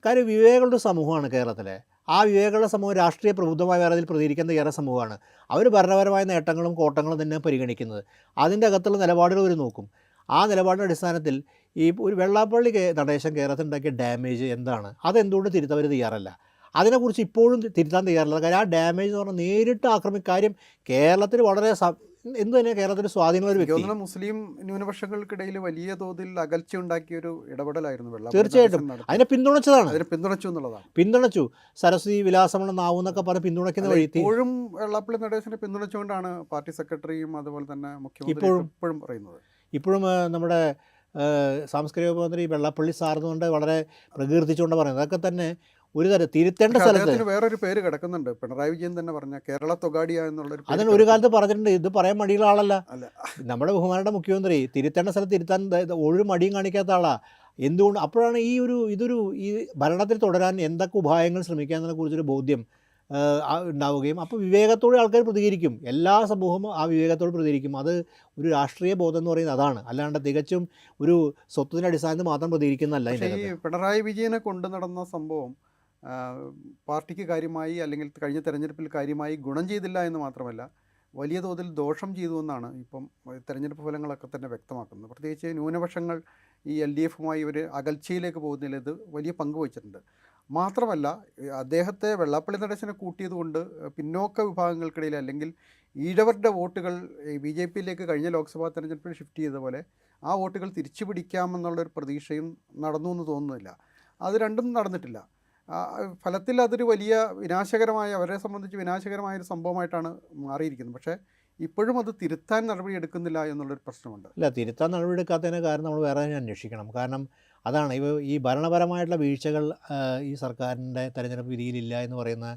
കാര്യം വിവേകങ്ങളുടെ സമൂഹമാണ് കേരളത്തിലെ. ആ വിവേകങ്ങളുടെ സമൂഹം രാഷ്ട്രീയ പ്രബുദ്ധമായ വേറതിൽ പ്രതികരിക്കാൻ തയ്യാറായ സമൂഹമാണ്. അവർ ഭരണപരമായ നേട്ടങ്ങളും കോട്ടങ്ങളും തന്നെ പരിഗണിക്കുന്നത്. അതിൻ്റെ അകത്തുള്ള നിലപാടുകൾ അവർ നോക്കും. ആ നിലപാടിൻ്റെ അടിസ്ഥാനത്തിൽ ഈ ഒരു വെള്ളാപ്പള്ളി നടേശൻ കേരളത്തിൽ ഉണ്ടാക്കിയ ഡാമേജ് എന്താണ്, അതെന്തുകൊണ്ട് തിരുത്താൻ അവർ തയ്യാറല്ല. അതിനെക്കുറിച്ച് ഇപ്പോഴും തിരുത്താൻ തയ്യാറല്ല. കാര്യം ആ ഡാമേജ് എന്ന് പറഞ്ഞാൽ നേരിട്ട് കാര്യം കേരളത്തിൽ വളരെ എന്ത് തന്നെ കേരളത്തിൽ സ്വാധീനമുള്ള ഒരു വ്യക്തി. മുസ്ലിം ന്യൂനപക്ഷങ്ങൾക്കിടയിൽ വലിയ തോതിൽ അകൽച്ച ഉണ്ടാക്കിയ ഒരു ഇടപെടലായിരുന്നു വെള്ളാപ്പള്ളി. തീർച്ചയായിട്ടും അതിനെ പിന്തുണച്ചതാണ്, അതിനെ പിന്തുണച്ചു എന്നുള്ളതാണ്. പിന്തുണച്ചു. സരസ്വതി വിലാസമുള്ള നാവെന്നൊക്കെ പറഞ്ഞ് പിന്തുണയ്ക്കുന്ന വഴി ഇപ്പോഴും വെള്ളാപ്പള്ളി നടേശനെ പിന്തുണച്ചുകൊണ്ടാണ് പാർട്ടി സെക്രട്ടറിയും അതുപോലെ തന്നെ മുഖ്യമന്ത്രി ഇപ്പോഴും പറയുന്നത്. ഇപ്പോഴും നമ്മുടെ സാംസ്കാരിക മന്ത്രി വെള്ളാപ്പള്ളി സാറിനുകൊണ്ട് വളരെ പ്രകീർത്തിച്ചുകൊണ്ട് പറയുന്നത് അതൊക്കെ തന്നെ ഒരു തരം തിരുത്തേണ്ട സ്ഥലത്ത് വേറൊരു പേര് കിടക്കുന്നുണ്ട്. പിണറായി വിജയൻ തന്നെ പറഞ്ഞ കേരള തൊഗാഡിയ എന്നുള്ളൊരു അതിന് ഒരു കാലത്ത് പറഞ്ഞിട്ടുണ്ട്. ഇത് പറയാൻ മടിയുള്ള ആളല്ല നമ്മുടെ ബഹുമാനയുടെ മുഖ്യമന്ത്രി. തിരുത്തേണ്ട സ്ഥലത്ത് തിരുത്താൻ ഒരു മടിയും കാണിക്കാത്ത ആളാ. എന്തുകൊണ്ട് അപ്പോഴാണ് ഈ ഭരണത്തിൽ തുടരാൻ എന്തൊക്കെ ഉപായങ്ങൾ ശ്രമിക്കാന്നതിനെ കുറിച്ചൊരു ബോധ്യം ഉണ്ടാവുകയും അപ്പോൾ വിവേകത്തോടെ ആൾക്കാർ പ്രതികരിക്കും. എല്ലാ സമൂഹവും ആ വിവേകത്തോട് പ്രതികരിക്കും. അത് ഒരു രാഷ്ട്രീയ ബോധം എന്ന് പറയുന്നത് അതാണ്. അല്ലാണ്ട് തികച്ചും ഒരു സ്വത്വത്തിൻ്റെ അടിസ്ഥാനത്തിൽ മാത്രം പ്രതികരിക്കുന്നതല്ല. ഈ പിണറായി വിജയനെ കൊണ്ടു നടന്ന സംഭവം പാർട്ടിക്ക് കാര്യമായി അല്ലെങ്കിൽ കഴിഞ്ഞ തെരഞ്ഞെടുപ്പിൽ കാര്യമായി ഗുണം ചെയ്തില്ല എന്ന് മാത്രമല്ല വലിയ തോതിൽ ദോഷം ചെയ്തു എന്നാണ് ഇപ്പം തെരഞ്ഞെടുപ്പ് ഫലങ്ങളൊക്കെ തന്നെ വ്യക്തമാക്കുന്നത്. പ്രത്യേകിച്ച് ന്യൂനപക്ഷങ്ങൾ ഈ LDFുമായി ഒരു അകൽച്ചയിലേക്ക് പോകുന്നതിൽ ഇത് വലിയ പങ്ക് വഹിച്ചിട്ടുണ്ട്. മാത്രമല്ല അദ്ദേഹത്തെ വെള്ളാപ്പള്ളി നടേശനെ കൂട്ടിയത് കൊണ്ട് പിന്നോക്ക വിഭാഗങ്ങൾക്കിടയിൽ അല്ലെങ്കിൽ ഈഴവരുടെ വോട്ടുകൾ BJPയിലേക്ക് കഴിഞ്ഞ ലോക്സഭാ തെരഞ്ഞെടുപ്പിൽ ഷിഫ്റ്റ് ചെയ്ത പോലെ ആ വോട്ടുകൾ തിരിച്ചു പിടിക്കാമെന്നുള്ളൊരു പ്രതീക്ഷയും നടന്നു എന്ന് തോന്നുന്നില്ല. അത് രണ്ടും നടന്നിട്ടില്ല. ഫലത്തിൽ അതൊരു വലിയ അവരെ സംബന്ധിച്ച് വിനാശകരമായൊരു സംഭവമായിട്ടാണ് മാറിയിരിക്കുന്നത്. പക്ഷേ ഇപ്പോഴും അത് തിരുത്താൻ നടപടി എടുക്കുന്നില്ല എന്നുള്ളൊരു പ്രശ്നമുണ്ട്. ഇല്ല, തിരുത്താൻ നടപടി എടുക്കാത്തതിന് കാരണം നമ്മൾ വേറെ അന്വേഷിക്കണം. കാരണം അതാണ് ഈ ഭരണപരമായിട്ടുള്ള വീഴ്ചകൾ ഈ സർക്കാരിൻ്റെ തെരഞ്ഞെടുപ്പ് വിധിയിലില്ല എന്ന് പറയുന്ന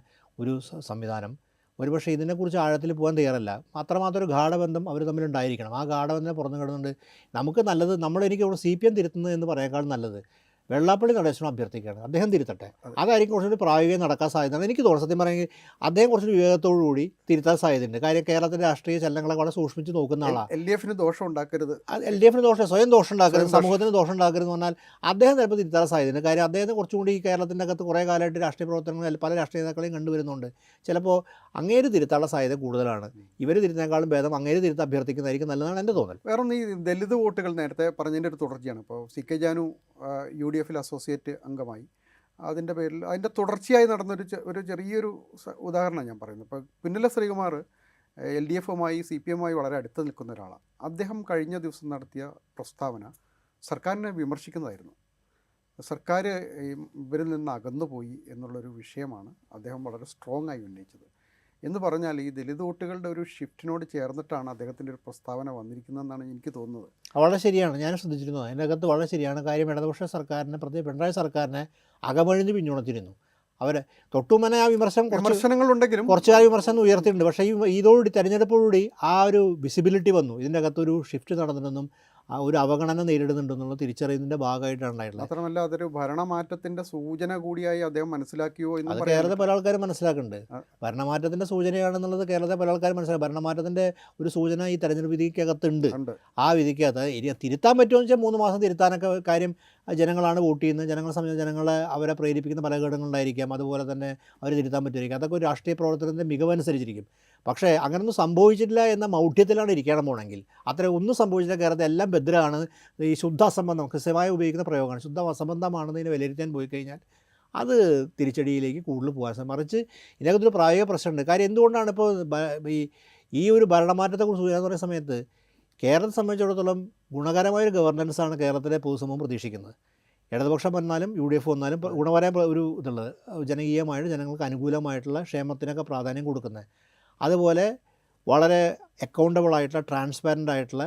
ഒരു സംവിധാനം ഒരുപക്ഷെ ഇതിനെക്കുറിച്ച് ആഴത്തിൽ പോകാൻ തയ്യാറല്ല. അത്രമാത്രം ഒരു ഗാഢബന്ധം അവർ തമ്മിലുണ്ടായിരിക്കണം. ആ ഗാഢബന്ധം പുറന്നു കിടന്നുകൊണ്ട് നമുക്ക് നല്ലത് എനിക്ക് ഇവിടെ CPM തിരുത്തുന്നത് എന്ന് പറയാനേക്കാൾ നല്ലത് വെള്ളാപ്പള്ളി നടേശനം അഭ്യർത്ഥിക്കുകയാണ്. അദ്ദേഹം തിരുത്തട്ടെ. അതായിരിക്കും കുറച്ചുകൂടി പ്രായോഗികം നടക്കാൻ സാധ്യതയാണ്. എനിക്ക് തോന്നുന്നു സത്യം പറയുമെങ്കിൽ അദ്ദേഹം കുറച്ചൊരു വിവേകത്തോടുകൂടി തിരുത്താൻ സാധ്യതയുണ്ട്. കാര്യം കേരളത്തിൻ്റെ രാഷ്ട്രീയ ചലനങ്ങളെ വളരെ സൂക്ഷിച്ച് നോക്കുന്ന ആളാണ്. LDFന് ദോഷം ഉണ്ടാക്കരുത്, LDFന് ദോഷം, സ്വയം ദോഷം ഉണ്ടാക്കരുത്, സമൂഹത്തിന് ദോഷം ഉണ്ടാക്കരുത് എന്ന് പറഞ്ഞാൽ അദ്ദേഹം ചിലപ്പോൾ തിരുത്താൻ സാധ്യതയുണ്ട്. കാര്യം അദ്ദേഹത്തിന് കുറച്ചുകൂടി ഈ കേരളത്തിൻ്റെ അകത്ത് കുറേ കാലമായിട്ട് രാഷ്ട്രീയ പ്രവർത്തനങ്ങൾ പല രാഷ്ട്രീയ നേതാക്കളെയും കണ്ടുവരുന്നുണ്ട്. ചിലപ്പോൾ അങ്ങേര് തിരുത്താനുള്ള സാധ്യത കൂടുതലാണ്. ഇവർ തിരുത്തിനേക്കാളും ഭേദം അങ്ങേര് തിരുത്ത് അഭ്യർത്ഥിക്കുന്നതായിരിക്കും നല്ലതാണ് എൻ്റെ തോന്നൽ. വേറൊന്ന് ഈ ദലിത് വോട്ടുകൾ നേരത്തെ പറഞ്ഞതിൻ്റെ ഒരു തുടർച്ചയാണ്. ഇപ്പോൾ CK ജാനു UDFിൽ അസോസിയേറ്റ് അംഗമായി. അതിൻ്റെ തുടർച്ചയായി നടന്നൊരു ചെറിയൊരു ഉദാഹരണം ഞാൻ പറയുന്നത്. ഇപ്പോൾ പുന്നല ശ്രീകുമാർ LDFുമായി CPMമായി വളരെ അടുത്ത് നിൽക്കുന്ന ഒരാളാണ്. അദ്ദേഹം കഴിഞ്ഞ ദിവസം നടത്തിയ പ്രസ്താവന സർക്കാരിനെ വിമർശിക്കുന്നതായിരുന്നു. സർക്കാർ ഇവരിൽ നിന്ന് അകന്നുപോയി എന്നുള്ളൊരു വിഷയമാണ് അദ്ദേഹം വളരെ സ്ട്രോങ് ആയി ഉന്നയിച്ചത്. എന്ന് പറഞ്ഞാൽ ഈ ദലിത് വോട്ടുകളുടെ ഒരു ഷിഫ്റ്റിനോട് ചേർന്നിട്ടാണ് അദ്ദേഹത്തിൻ്റെ ഒരു പ്രസ്താവന വന്നിരിക്കുന്നതെന്നാണ് എനിക്ക് തോന്നുന്നത്. വളരെ ശരിയാണ്, ഞാൻ ശ്രദ്ധിച്ചിരുന്നു. അതിൻ്റെ അകത്ത് വളരെ ശരിയാണ്. കാര്യം ഇടതുപക്ഷ സർക്കാരിനെ, പ്രത്യേകിച്ച് പിണറായി സർക്കാരിനെ അകമഴിഞ്ഞ് പിന്തുണച്ചിരുന്നു. അവർ തൊട്ടുമനെ ആ വിമർശനങ്ങളുണ്ടെങ്കിലും കുറച്ച് ആ വിമർശനം ഉയർത്തിയിട്ടുണ്ട്. പക്ഷേ ഇതോടുകൂടി തെരഞ്ഞെടുപ്പോടുകൂടി ആ ഒരു വിസിബിലിറ്റി വന്നു. ഇതിൻ്റെ അകത്തൊരു ഷിഫ്റ്റ് നടന്നിട്ടുണ്ടെന്നും ഒരു അവഗണന നേരിടുന്നുണ്ടെന്നുള്ള തിരിച്ചറിയുന്നതിൻ്റെ ഭാഗമായിട്ടാണ് ഉണ്ടായിട്ടുള്ളത്. മാത്രമല്ല അതൊരു ഭരണമാറ്റത്തിൻ്റെ സൂചന കൂടിയായി അദ്ദേഹം മനസ്സിലാക്കിയോ എന്ന് കേരളത്തെ പല ആൾക്കാരും മനസ്സിലാക്കുന്നുണ്ട്. ഭരണമാറ്റത്തിൻ്റെ സൂചനയാണെന്നുള്ളത് കേരളത്തെ പല ആൾക്കാരും മനസ്സിലാക്കും. ഭരണമാറ്റത്തിൻ്റെ ഒരു സൂചന ഈ തെരഞ്ഞെടുപ്പ് വിധിക്കകത്തുണ്ട്. ആ വിധിക്കകത്ത് ഇനി തിരുത്താൻ പറ്റുമെന്ന് വെച്ചാൽ 3 മാസം തിരുത്താനൊക്കെ കാര്യം ജനങ്ങളാണ് വോട്ട് ചെയ്യുന്നത്. ജനങ്ങളെ സംബന്ധിച്ച് ജനങ്ങളെ അവരെ പ്രേരിപ്പിക്കുന്ന പല ഘടകങ്ങളുണ്ടായിരിക്കാം. അതുപോലെ തന്നെ അവർ തിരുത്താൻ പറ്റുമായിരിക്കും. അതൊക്കെ ഒരു രാഷ്ട്രീയ പ്രവർത്തനത്തിൻ്റെ മികവനുസരിച്ചിരിക്കും. പക്ഷേ അങ്ങനെയൊന്നും സംഭവിച്ചിട്ടില്ല എന്ന മൗഢ്യത്തിലാണ് ഇരിക്കണം പോകണമെങ്കിൽ. അത്ര ഒന്നും സംഭവിച്ചില്ല. കേരളത്തിൽ എല്ലാം ഭദ്രമാണ്. ഈ ശുദ്ധ അസംബന്ധം കൃത്യമായി ഉപയോഗിക്കുന്ന പ്രയോഗമാണ്. ശുദ്ധ അസംബന്ധമാണെന്നതിനെ വിലയിരുത്താൻ പോയി കഴിഞ്ഞാൽ അത് തിരിച്ചടിയിലേക്ക് കൂടുതൽ പോകാൻ മറിച്ച് ഇതിനകത്തൊരു പ്രായോഗിക പ്രശ്നമുണ്ട്. കാര്യം എന്തുകൊണ്ടാണ് ഇപ്പോൾ ഈ ഒരു ഭരണമാറ്റത്തെക്കുറിച്ച് സൂചന പറയുന്ന സമയത്ത് കേരളത്തെ സംബന്ധിച്ചിടത്തോളം ഗുണകരമായൊരു ഗവർണൻസാണ് കേരളത്തിലെ പൊതുസമൂഹം പ്രതീക്ഷിക്കുന്നത്. ഇടതുപക്ഷം വന്നാലും UDF വന്നാലും ഗുണപരമായ ഒരു ഇതുള്ളത് ജനകീയമായിട്ട് ജനങ്ങൾക്ക് അനുകൂലമായിട്ടുള്ള ക്ഷേമത്തിനൊക്കെ പ്രാധാന്യം കൊടുക്കുന്നത്. അതുപോലെ വളരെ അക്കൗണ്ടബിളായിട്ടുള്ള ട്രാൻസ്പാരൻ്റ് ആയിട്ടുള്ള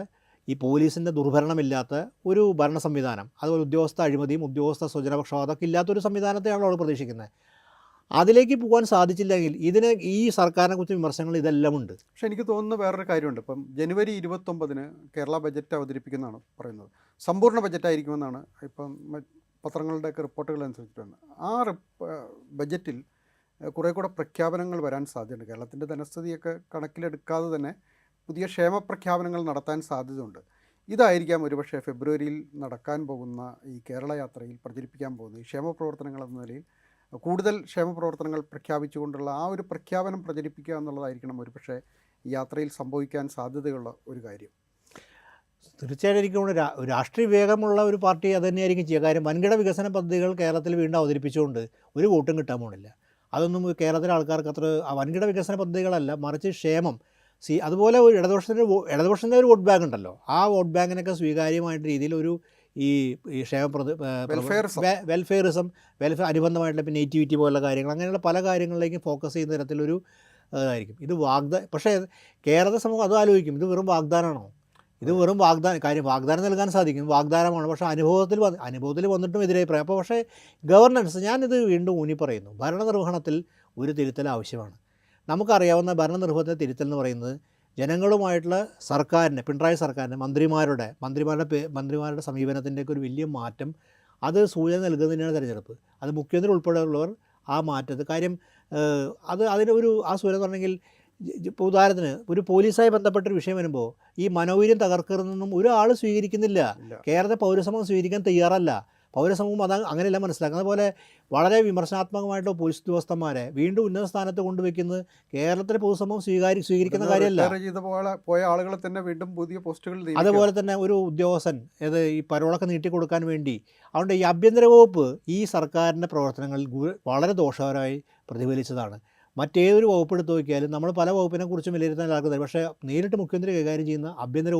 ഈ പോലീസിൻ്റെ ദുർഭരണമില്ലാത്ത ഒരു ഭരണ സംവിധാനം, അതുപോലെ ഉദ്യോഗസ്ഥ അഴിമതിയും ഉദ്യോഗസ്ഥ സ്വജനപക്ഷപാതമൊക്കെ ഇല്ലാത്തൊരു സംവിധാനത്തെയാണ് അവൾ പ്രതീക്ഷിക്കുന്നത്. അതിലേക്ക് പോകാൻ സാധിച്ചില്ലെങ്കിൽ ഈ സർക്കാരിനെ കുറിച്ച് വിമർശനങ്ങൾ ഇതെല്ലാം ഉണ്ട്. പക്ഷേ എനിക്ക് തോന്നുന്ന വേറൊരു കാര്യമുണ്ട്. ഇപ്പം ജനുവരി 29 കേരള ബജറ്റ് അവതരിപ്പിക്കുന്നതാണ് പറയുന്നത്. സമ്പൂർണ്ണ ബജറ്റായിരിക്കുമെന്നാണ് ഇപ്പം പത്രങ്ങളുടെയൊക്കെ റിപ്പോർട്ടുകൾ അനുസരിച്ചിട്ട് വന്നത്. ആ ബജറ്റിൽ കുറേ കൂടെ പ്രഖ്യാപനങ്ങൾ വരാൻ സാധ്യതയുണ്ട്. കേരളത്തിൻ്റെ ധനസ്ഥിതിയൊക്കെ കണക്കിലെടുക്കാതെ തന്നെ പുതിയ ക്ഷേമ പ്രഖ്യാപനങ്ങൾ നടത്താൻ സാധ്യതയുണ്ട്. ഇതായിരിക്കാം ഒരുപക്ഷെ ഫെബ്രുവരിയിൽ നടക്കാൻ പോകുന്ന ഈ കേരള യാത്രയിൽ പ്രചരിപ്പിക്കാൻ പോകുന്ന ഈ ക്ഷേമ പ്രവർത്തനങ്ങൾ എന്ന നിലയിൽ കൂടുതൽ ക്ഷേമ പ്രവർത്തനങ്ങൾ പ്രഖ്യാപിച്ചുകൊണ്ടുള്ള ആ ഒരു പ്രഖ്യാപനം പ്രചരിപ്പിക്കുക എന്നുള്ളതായിരിക്കണം ഒരുപക്ഷെ ഈ യാത്രയിൽ സംഭവിക്കാൻ സാധ്യതയുള്ള ഒരു കാര്യം. തീർച്ചയായിട്ടും എനിക്ക് തോന്നുന്നു രാഷ്ട്രീയ വിവേകമുള്ള ഒരു പാർട്ടി അത് തന്നെയായിരിക്കും ചെയ്യുക. കാര്യം വൻകിട വികസന പദ്ധതികൾ കേരളത്തിൽ വീണ്ടും അവതരിപ്പിച്ചുകൊണ്ട് ഒരു വോട്ടും കിട്ടാൻ പോണില്ല. അതൊന്നും കേരളത്തിലെ ആൾക്കാർക്ക് അത്ര വൻകിട വികസന പദ്ധതികളല്ല, മറിച്ച് ക്ഷേമം അതുപോലെ ഒരു ഇടതുപക്ഷത്തിൻ്റെ ഒരു വോട്ട് ബാങ്ക് ഉണ്ടല്ലോ, ആ വോട്ട് ബാങ്കിനൊക്കെ സ്വീകാര്യമായിട്ട് രീതിയിൽ ഒരു ഈ വെൽഫെയറിസം അനുബന്ധമായിട്ടുള്ള പിന്നെ നേറ്റിവിറ്റി പോലുള്ള കാര്യങ്ങൾ അങ്ങനെയുള്ള പല കാര്യങ്ങളിലേക്കും ഫോക്കസ് ചെയ്യുന്ന തരത്തിലൊരു ഇതായിരിക്കും ഇത്. പക്ഷേ കേരള സമൂഹം അത് ആലോചിക്കും, ഇത് വെറും വാഗ്ദാനമാണോ? ഇത് വെറും വാഗ്ദാനം നൽകാൻ സാധിക്കും, വാഗ്ദാനമാണ്. പക്ഷേ അനുഭവത്തിൽ വന്നിട്ടും എതിരഭിപ്രായം. അപ്പോൾ പക്ഷേ ഗവർണൻസ്, ഞാനിത് വീണ്ടും ഊന്നി പറയുന്നു, ഭരണനിർവഹണത്തിൽ ഒരു തിരുത്തൽ ആവശ്യമാണ്. നമുക്കറിയാവുന്ന ഭരണനിർവഹണത്തിൻ്റെ തിരുത്തൽ എന്ന് പറയുന്നത് ജനങ്ങളുമായിട്ടുള്ള സർക്കാരിൻ്റെ, പിണറായി സർക്കാരിൻ്റെ മന്ത്രിമാരുടെ സമീപനത്തിൻ്റെയൊക്കെ ഒരു വലിയ മാറ്റം, അത് സൂചന നൽകുന്നതിനാണ് തിരഞ്ഞെടുപ്പ്. അത് മുഖ്യമന്ത്രി ഉൾപ്പെടെയുള്ളവർ ആ മാറ്റത്ത് കാര്യം അതിനൊരു ആ സൂചന എന്ന് പറഞ്ഞെങ്കിൽ, ഇപ്പോൾ ഉദാഹരണത്തിന് ഒരു പോലീസായി ബന്ധപ്പെട്ടൊരു വിഷയം വരുമ്പോൾ ഈ മനോവീര്യം തകർക്കുന്നതൊന്നും ഒരാൾ സ്വീകരിക്കുന്നില്ല. കേരളത്തെ പൗരസമൂഹം സ്വീകരിക്കാൻ തയ്യാറല്ല. പൗരസമൂഹം അങ്ങനെയല്ല മനസ്സിലാക്കുന്നത്. അതുപോലെ വളരെ വിമർശനാത്മകമായിട്ടുള്ള പോലീസ് ഉദ്യോഗസ്ഥന്മാരെ വീണ്ടും ഉന്നത സ്ഥാനത്ത് കൊണ്ടുവയ്ക്കുന്നത് കേരളത്തിലെ പൊതുസമൂഹം സ്വീകരിക്കുന്ന കാര്യമല്ല. പോയ ആളുകളെ തന്നെ വീണ്ടും പുതിയ പോസ്റ്റുകൾ. അതുപോലെ തന്നെ ഒരു ഉദ്യോഗസ്ഥൻ ഈ പരോളൊക്കെ നീട്ടിക്കൊടുക്കാൻ വേണ്ടി, അതുകൊണ്ട് ഈ ആഭ്യന്തര വകുപ്പ് ഈ സർക്കാരിൻ്റെ പ്രവർത്തനങ്ങളിൽ വളരെ ദോഷകരമായി പ്രതിഫലിച്ചതാണ്. മറ്റേതൊരു വകുപ്പ് എടുത്ത് നോക്കിയാലും നമ്മൾ പല വകുപ്പിനെ കുറിച്ചും വിലയിരുത്താൻ ആൾക്കാർ, പക്ഷേ നേരിട്ട് മുഖ്യമന്ത്രി കൈകാര്യം ചെയ്യുന്ന ആഭ്യന്തര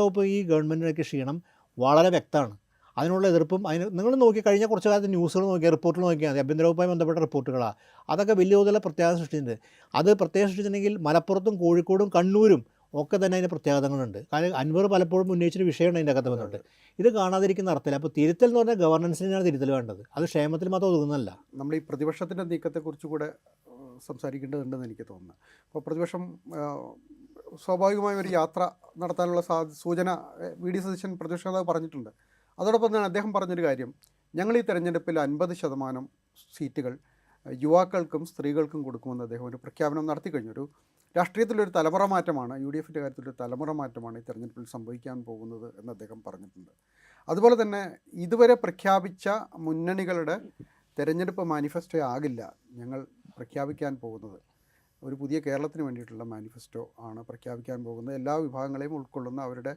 വകുപ്പ് ഈ ഗവൺമെൻറ്റിനൊക്കെ ക്ഷീണം വളരെ വ്യക്തമാണ്. അതിനുള്ള എതിർപ്പും നിങ്ങൾ നോക്കി കഴിഞ്ഞ കുറച്ച് കാലത്ത് ന്യൂസുകൾ നോക്കിയാൽ, റിപ്പോർട്ടുകൾ നോക്കിയാൽ മതി, ആഭ്യന്തര വകുപ്പുമായി ബന്ധപ്പെട്ട റിപ്പോർട്ടുകളാണ്. അതൊക്കെ വലിയ തോതിലുള്ള പ്രത്യേകത സൃഷ്ടിച്ചിട്ടുണ്ട്. അത് പ്രത്യേകം സൃഷ്ടിച്ചിട്ടുണ്ടെങ്കിൽ മലപ്പുറത്തും കോഴിക്കോടും കണ്ണൂരും ഒക്കെ തന്നെ അതിന് പ്രത്യേകതകളുണ്ട്. കാരണം അൻവർ പലപ്പോഴും ഉന്നയിച്ചൊരു വിഷയമാണ് അതിൻ്റെ അകത്ത് വന്നിട്ട്. ഇത് കാണാതിരിക്കുന്ന അർത്ഥമില്ല. അപ്പോൾ തിരുത്തൽ എന്ന് പറഞ്ഞാൽ ഗവർണൻസിനാണ് തിരുത്തൽ വേണ്ടത്, അത് ക്ഷേമത്തിൽ മാത്രം ഒതുങ്ങുന്നതല്ല. നമ്മൾ ഈ പ്രതിപക്ഷത്തിൻ്റെ നീക്കത്തെക്കുറിച്ച് കൂടെ സംസാരിക്കേണ്ടതുണ്ടെന്ന് എനിക്ക് തോന്നുന്നു. അപ്പോൾ പ്രതിപക്ഷം സ്വാഭാവികമായും ഒരു യാത്ര നടത്താനുള്ള സൂചന വി.ഡി. സതീശൻ പ്രതിപക്ഷ നേതാവ് പറഞ്ഞിട്ടുണ്ട്. അതോടൊപ്പം തന്നെ അദ്ദേഹം പറഞ്ഞൊരു കാര്യം, ഞങ്ങൾ ഈ തെരഞ്ഞെടുപ്പിൽ 50% സീറ്റുകൾ യുവാക്കൾക്കും സ്ത്രീകൾക്കും കൊടുക്കുമെന്ന് അദ്ദേഹം ഒരു പ്രഖ്യാപനം നടത്തി കഴിഞ്ഞു. ഒരു രാഷ്ട്രീയത്തിലൊരു തലമുറ മാറ്റമാണ്, UDFൻ്റെ കാര്യത്തിലൊരു തലമുറ മാറ്റമാണ് ഈ തെരഞ്ഞെടുപ്പിൽ സംഭവിക്കാൻ പോകുന്നത് എന്ന് അദ്ദേഹം പറഞ്ഞിട്ടുണ്ട്. അതുപോലെ തന്നെ ഇതുവരെ പ്രഖ്യാപിച്ച മുന്നണികളുടെ തെരഞ്ഞെടുപ്പ് മാനിഫെസ്റ്റോ ആകില്ല ഞങ്ങൾ പ്രഖ്യാപിക്കാൻ പോകുന്നത്. ഒരു പുതിയ കേരളത്തിന് വേണ്ടിയിട്ടുള്ള മാനിഫെസ്റ്റോ ആണ് പ്രഖ്യാപിക്കാൻ പോകുന്നത്. എല്ലാ വിഭാഗങ്ങളെയും ഉൾക്കൊള്ളുന്ന, അവരുടെ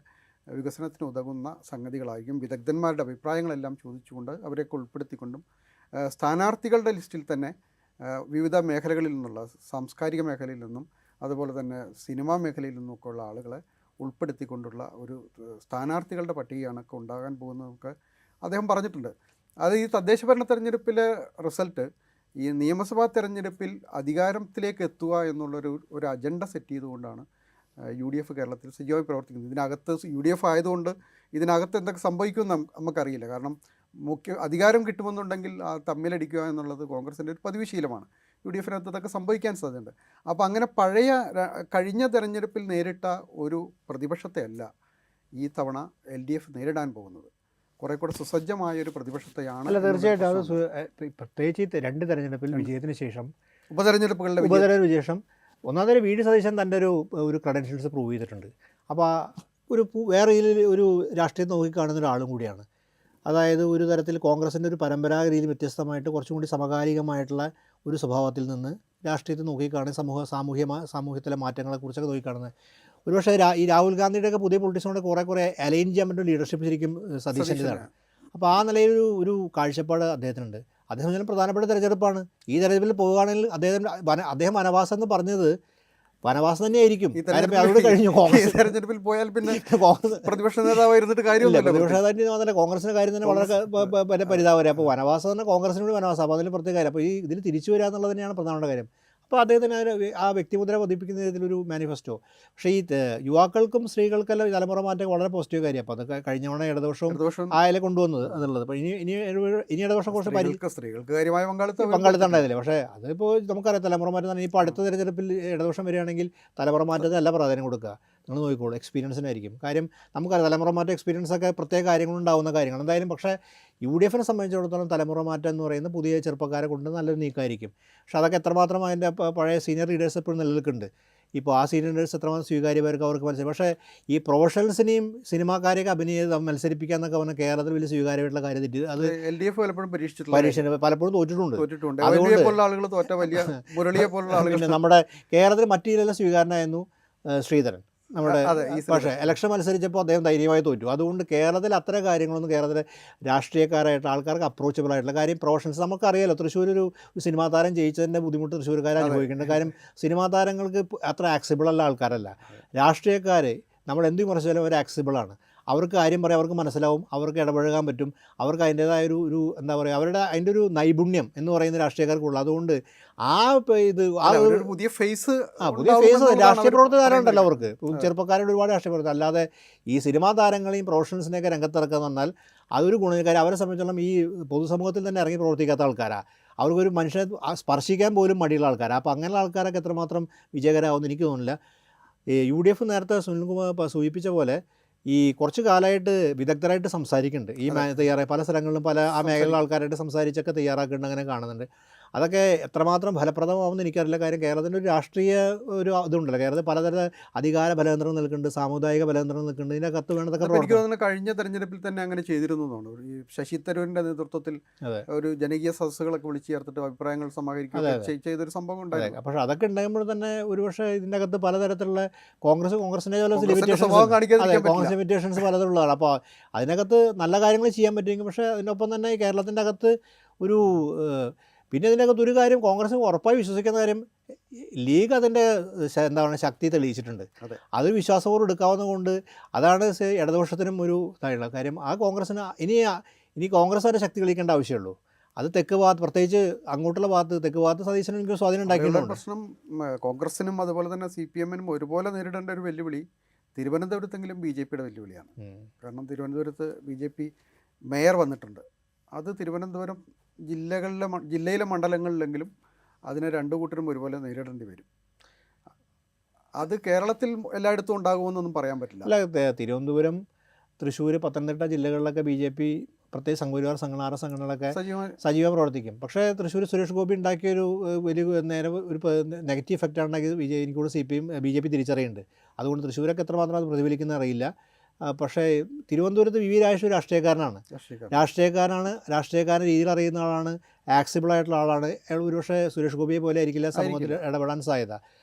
വികസനത്തിന് ഉതകുന്ന സംഗതികളായിരിക്കും. വിദഗ്ധന്മാരുടെ അഭിപ്രായങ്ങളെല്ലാം ചോദിച്ചുകൊണ്ട് അവരെയൊക്കെ ഉൾപ്പെടുത്തിക്കൊണ്ടും സ്ഥാനാർത്ഥികളുടെ ലിസ്റ്റിൽ തന്നെ വിവിധ മേഖലകളിൽ നിന്നുള്ള, സാംസ്കാരിക മേഖലയിൽ നിന്നും അതുപോലെ തന്നെ സിനിമാ മേഖലയിൽ നിന്നുമൊക്കെ ഉള്ള ആളുകളെ ഉൾപ്പെടുത്തിക്കൊണ്ടുള്ള ഒരു സ്ഥാനാർത്ഥികളുടെ പട്ടികയാണൊക്കെ ഉണ്ടാകാൻ പോകുന്നതൊക്കെ അദ്ദേഹം പറഞ്ഞിട്ടുണ്ട്. അത് ഈ തദ്ദേശ ഭരണ തെരഞ്ഞെടുപ്പിലെ റിസൾട്ട് ഈ നിയമസഭാ തെരഞ്ഞെടുപ്പിൽ അധികാരത്തിലേക്ക് എത്തുക എന്നുള്ളൊരു അജണ്ട സെറ്റ് ചെയ്തുകൊണ്ടാണ് UDF കേരളത്തിൽ സജീവമായി പ്രവർത്തിക്കുന്നത്. ഇതിനകത്ത് UDF ആയതുകൊണ്ട് ഇതിനകത്ത് എന്തൊക്കെ സംഭവിക്കുമെന്ന് നമുക്കറിയില്ല. കാരണം അധികാരം കിട്ടുമെന്നുണ്ടെങ്കിൽ തമ്മിലടിക്കുക എന്നുള്ളത് കോൺഗ്രസിൻ്റെ ഒരു പതിവ് ശീലമാണ്. UDFനകത്ത് ഇതൊക്കെ സംഭവിക്കാൻ സാധ്യതയുണ്ട്. അപ്പോൾ അങ്ങനെ കഴിഞ്ഞ തെരഞ്ഞെടുപ്പിൽ നേരിട്ട ഒരു പ്രതിപക്ഷത്തെ അല്ല ഈ തവണ LDF നേരിടാൻ പോകുന്നത്. കുറെ കൂടെ സുസജ്ജമായൊരു പ്രതിപക്ഷത്തെയാണ്. അല്ല, തീർച്ചയായിട്ടും അത് പ്രത്യേകിച്ച് രണ്ട് തെരഞ്ഞെടുപ്പിൽ വിജയത്തിന് ശേഷം, ഉപതെരഞ്ഞെടുപ്പുകളുടെ ശേഷം ഒന്നാമത്തെ വി.ഡി. സതീശൻ തൻ്റെ ഒരു ക്രെഡൻഷ്യൽസ് പ്രൂവ് ചെയ്തിട്ടുണ്ട്. അപ്പോൾ വേറെ ഒരു രാഷ്ട്രീയം നോക്കിക്കാണുന്ന ഒരാളും കൂടിയാണ്. അതായത് ഒരു തരത്തിൽ കോൺഗ്രസിൻ്റെ ഒരു പരമ്പരാഗത രീതിയിൽ വ്യത്യസ്തമായിട്ട് കുറച്ചും കൂടി സമകാലികമായിട്ടുള്ള ഒരു സ്വഭാവത്തിൽ നിന്ന് രാഷ്ട്രീയത്തെ നോക്കിക്കാണുന്ന സാമൂഹ്യത്തിലെ മാറ്റങ്ങളെക്കുറിച്ചൊക്കെ നോക്കിക്കാണുന്നത്. ഒരുപക്ഷെ ഈ രാഹുൽ ഗാന്ധിയുടെയൊക്കെ പുതിയ പൊളിറ്റിക്സിനോട് കുറേ അലൈൻ ചെയ്യാൻ പറ്റുന്ന ലീഡർഷിപ്പ് ശരിക്കും സതീശൻ്റെതാണ്. അപ്പോൾ ആ നിലയിൽ ഒരു കാഴ്ചപ്പാട് അദ്ദേഹത്തിനുണ്ട്. അദ്ദേഹം ഞാൻ പ്രധാനപ്പെട്ട തെരഞ്ഞെടുപ്പാണ്. ഈ തെരഞ്ഞെടുപ്പിൽ പോവുകയാണെങ്കിൽ അദ്ദേഹം വനവാസം എന്ന് പറഞ്ഞത് വനവാസം തന്നെയായിരിക്കും. അതോട് കഴിഞ്ഞു. തെരഞ്ഞെടുപ്പിൽ പോയാൽ പിന്നെ പ്രതിപക്ഷ നേതാവായിരുന്നിട്ട് കാര്യമില്ല. പ്രതിപക്ഷ നേതാവിന് കോൺഗ്രസിൻ്റെ കാര്യം തന്നെ വളരെ പരിതാപകരം. അപ്പോൾ വനവാസം തന്നെ കോൺഗ്രസിനോട് വനവാസം, അപ്പോൾ അതിന് പ്രത്യേക കാര്യം. അപ്പോൾ ഇതിൽ തിരിച്ചു വരിക എന്നുള്ളത് തന്നെയാണ് പ്രധാനപ്പെട്ട കാര്യം. അപ്പോൾ അദ്ദേഹത്തിന് ആ വ്യക്തിമുദ്ര പതിപ്പിക്കുന്ന രീതിയിലൊരു മാനിഫെസ്റ്റോ. പക്ഷേ ഈ യുവാക്കൾക്കും സ്ത്രീകൾക്കെല്ലാം തലമുറ മാറ്റം വളരെ പോസിറ്റീവ് കാര്യം. അപ്പോൾ അതൊക്കെ കഴിഞ്ഞ തവണ ഇടതുപക്ഷം ആയാലും കൊണ്ടുവന്നത് എന്നുള്ളത്. അപ്പോൾ ഇനി ഇടതുപക്ഷം കുറച്ച് സ്ത്രീകൾക്ക് കാര്യമായ പങ്കാളിത്തം ഉണ്ടായതില്ല. പക്ഷേ അതിപ്പോൾ നമുക്കറിയാം, തലമുറ മാറ്റം തന്നെ. ഇപ്പോൾ അടുത്ത തെരഞ്ഞെടുപ്പിൽ ഇടതുപക്ഷം വരികയാണെങ്കിൽ തലമുറ മാറ്റത്തിന് അല്ല പ്രാധാന്യം കൊടുക്കുക, നിങ്ങൾ നോക്കിക്കോളൂ, എക്സ്പീരിയൻസിനായിരിക്കും. കാര്യം നമുക്കറിയാം, തലമുറ മാറ്റം എക്സ്പീരിയൻസൊക്കെ പ്രത്യേക കാര്യങ്ങളുണ്ടാകുന്ന കാര്യങ്ങൾ. എന്തായാലും പക്ഷേ UDFനെ സംബന്ധിച്ചിടത്തോളം തലമുറ മാറ്റം എന്ന് പറയുന്നത് പുതിയ ചെറുപ്പക്കാരെ കൊണ്ട് നല്ലൊരു നീക്കമായിരിക്കും. പക്ഷേ അതൊക്കെ എത്രമാത്രം അതിൻ്റെ പഴയ സീനിയർ ലീഡേഴ്സ് എപ്പോഴും നിലനിൽക്കുന്നുണ്ട്. ഇപ്പോൾ ആ സീനിയേഴ്സ് എത്രമാത്രം സ്വീകാര്യമായിരിക്കും അവർക്ക് മനസ്സിലായി. പക്ഷേ ഈ പ്രൊഫഷണൽസിനെയും സിനിമാക്കാരെയൊക്കെ മത്സരിപ്പിക്കുക എന്നൊക്കെ പറഞ്ഞാൽ കേരളത്തിൽ വലിയ സ്വീകാര്യമായിട്ടുള്ള കാര്യം തെറ്റി. അത് LDF പലപ്പോഴും പരീക്ഷിച്ചിട്ടുള്ള പരീക്ഷ പലപ്പോഴും തോറ്റിട്ടുണ്ട്. അതുകൊണ്ട് പോലുള്ള ആളുകൾ തോറ്റ വലിയ മുരളിയെ പോലുള്ള ആളുകൾ. പിന്നെ നമ്മുടെ കേരളത്തിൽ മറ്റു ജില്ലയിലെ സ്വീകാരനായിരുന്നു ശ്രീധരൻ നമ്മുടെ. അതെ, പക്ഷേ ഇലക്ഷൻ മത്സരിച്ചപ്പോൾ അദ്ദേഹം ധൈര്യമായി തോറ്റു. അതുകൊണ്ട് കേരളത്തിൽ അത്തരം കാര്യങ്ങളൊന്നും കേരളത്തിലെ രാഷ്ട്രീയക്കാരായിട്ട് ആൾക്കാർക്ക് അപ്രോച്ചബിൾ ആയിട്ടുള്ള കാര്യം പ്രൊഫഷൻസ് നമുക്കറിയാലോ. തൃശ്ശൂർ ഒരു സിനിമാ താരം ജയിച്ചതിൻ്റെ ബുദ്ധിമുട്ട് തൃശ്ശൂർക്കാർ അനുഭവിക്കേണ്ട കാര്യം സിനിമാ താരങ്ങൾക്ക് അത്ര ആക്സസിബിൾ അല്ല ആൾക്കാരല്ല. രാഷ്ട്രീയക്കാർ നമ്മൾ എന്ത് വിമർശിച്ചാലും അവർ ആക്സസിബിളാണ്. അവർക്ക് കാര്യം പറയാം, അവർക്ക് മനസ്സിലാവും, അവർക്ക് ഇടപഴകാൻ പറ്റും, അവർക്ക് അതിൻ്റേതായ ഒരു എന്താ പറയുക അവരുടെ അതിൻ്റെ ഒരു നൈപുണ്യം എന്ന് പറയുന്ന രാഷ്ട്രീയക്കാർക്കുള്ളൂ. അതുകൊണ്ട് പുതിയ ഫേസ് രാഷ്ട്രീയ പ്രവർത്തകരുണ്ടല്ലോ അവർക്ക്, ചെറുപ്പക്കാരുടെ ഒരുപാട് രാഷ്ട്രീയ പ്രവർത്തകർ. അല്ലാതെ ഈ സിനിമാ താരങ്ങളെയും പ്രൊഫഷണൽസിനെയൊക്കെ രംഗത്തിറക്കുക എന്ന് പറഞ്ഞാൽ അതൊരു ഗുണകാരം. അവരെ സംബന്ധിച്ചിടത്തോളം ഈ പൊതുസമൂഹത്തിൽ തന്നെ ഇറങ്ങി പ്രവർത്തിക്കാത്ത ആൾക്കാരാണ്. അവർക്കൊരു മനുഷ്യനെ സ്പർശിക്കാൻ പോലും മടിയുള്ള ആൾക്കാരാണ്. അപ്പോൾ അങ്ങനെയുള്ള ആൾക്കാരൊക്കെ എത്രമാത്രം വിജയകരമാവുമെന്ന് എനിക്ക് തോന്നുന്നില്ല. UDF നേരത്തെ സുനിൽകുമാർ സൂചിപ്പിച്ച പോലെ ഈ കുറച്ച് കാലമായിട്ട് വിദഗ്ധരായിട്ട് സംസാരിക്കുന്നുണ്ട്. ഈ പല സ്ഥലങ്ങളിലും ആ മേഖലയിലെ ആൾക്കാരായിട്ട് സംസാരിച്ചൊക്കെ തയ്യാറാക്കുന്നുണ്ട്, അങ്ങനെ കാണുന്നുണ്ട്. അതൊക്കെ എത്രമാത്രം ഫലപ്രദമാവുമെന്ന് എനിക്കറിയില്ല. കാര്യം കേരളത്തിൻ്റെ ഒരു രാഷ്ട്രീയ ഒരു ഇതുണ്ടല്ലോ, കേരളത്തിൽ പലതരം അധികാര ബലകേന്ദ്രങ്ങൾ നിൽക്കുന്നുണ്ട്, സാമുദായിക ബലകേന്ദ്രങ്ങൾ നിൽക്കുന്നുണ്ട്. ഇതിൻ്റെ കത്ത് വേണ്ടതൊക്കെ എനിക്ക് തോന്നുന്നു കഴിഞ്ഞ തെരഞ്ഞെടുപ്പിൽ തന്നെ അങ്ങനെ ചെയ്തിരുന്നതാണ്. ഈ ശശി തരൂരിൻ്റെ നേതൃത്വത്തിൽ ഒരു ജനകീയ സദസ്സുകളൊക്കെ വിളിച്ചു ചേർത്തിട്ട് അഭിപ്രായങ്ങൾ സമാഹരിക്കുക ചെയ്തൊരു സംഭവം ഉണ്ടായിരുന്നു. പക്ഷേ അതൊക്കെ ഉണ്ടാകുമ്പോൾ തന്നെ ഒരുപക്ഷെ ഇതിൻ്റെ അകത്ത് പലതരത്തിലുള്ള കോൺഗ്രസിൻ്റെ കോൺഗ്രസ് ലിമിറ്റേഷൻസ് പലതുള്ളതാണ്. അപ്പോൾ അതിനകത്ത് നല്ല കാര്യങ്ങൾ ചെയ്യാൻ പറ്റുമെങ്കിൽ, പക്ഷേ അതിനൊപ്പം തന്നെ കേരളത്തിൻ്റെ അകത്ത് ഒരു പിന്നെ ഇതിനകത്ത് ഒരു കാര്യം കോൺഗ്രസ് ഉറപ്പായി വിശ്വസിക്കുന്ന കാര്യം, ലീഗ് അതിൻ്റെ എന്താ പറയുക ശക്തി തെളിയിച്ചിട്ടുണ്ട്. അത് വിശ്വാസപൂർവ്വം എടുക്കാവുന്നതുകൊണ്ട് അതാണ് ഇടതുപക്ഷത്തിനും ഒരു ഇതായുള്ള കാര്യം. ആ കോൺഗ്രസ്സിന് ഇനി കോൺഗ്രസ് അതിൻ്റെ ശക്തി തെളിയിക്കേണ്ട ആവശ്യമുള്ളൂ. അത് തെക്ക് ഭാഗത്ത്, പ്രത്യേകിച്ച് അങ്ങോട്ടുള്ള ഭാഗത്ത് തെക്ക് ഭാഗത്ത് സതീശനും എനിക്ക് സ്വാധീനം ഉണ്ടാക്കിയിട്ടുണ്ട്. പ്രശ്നം കോൺഗ്രസിനും അതുപോലെ തന്നെ CPM-നും ഒരുപോലെ നേരിടേണ്ട ഒരു വെല്ലുവിളി തിരുവനന്തപുരത്തെങ്കിലും BJP-യുടെ വെല്ലുവിളിയാണ്. കാരണം തിരുവനന്തപുരത്ത് BJP മേയർ വന്നിട്ടുണ്ട്. അത് തിരുവനന്തപുരം ജില്ലയിലെ മണ്ഡലങ്ങളിലെങ്കിലും അതിനെ രണ്ടു കൂട്ടരും ഒരുപോലെ നേരിടേണ്ടി വരും. അത് കേരളത്തിൽ എല്ലായിടത്തും ഉണ്ടാകുമെന്നൊന്നും പറയാൻ പറ്റില്ല. അല്ല, തിരുവനന്തപുരം, തൃശ്ശൂർ, പത്തനംതിട്ട ജില്ലകളിലൊക്കെ BJP പ്രത്യേകിച്ച് സംഘപരിവാർ സംഘടനകളൊക്കെ സജീവം പ്രവർത്തിക്കും. പക്ഷേ തൃശ്ശൂർ സുരേഷ് ഗോപി ഉണ്ടാക്കിയൊരു വലിയ ഒരു നെഗറ്റീവ് എഫക്റ്റാണ് ഉണ്ടാക്കിയത്. എനിക്കൂടെ BJP തിരിച്ചറിയുന്നുണ്ട്. അതുകൊണ്ട് തൃശ്ശൂരൊക്കെ എത്രമാത്രം അത് പ്രതിഫലിക്കുന്ന അറിയില്ല. പക്ഷേ തിരുവനന്തപുരത്ത് VV രാജേഷ് ഒരു രാഷ്ട്രീയക്കാരനാണ്. രാഷ്ട്രീയക്കാരൻ രീതിയിൽ അറിയുന്ന ആളാണ്, ആക്സിബിളായിട്ടുള്ള ആളാണ്. ഒരുപക്ഷെ സുരേഷ് ഗോപിയെ പോലെ ആയിരിക്കില്ല സമൂഹത്തിൽ ഇടപെടാൻ സാധ്യത.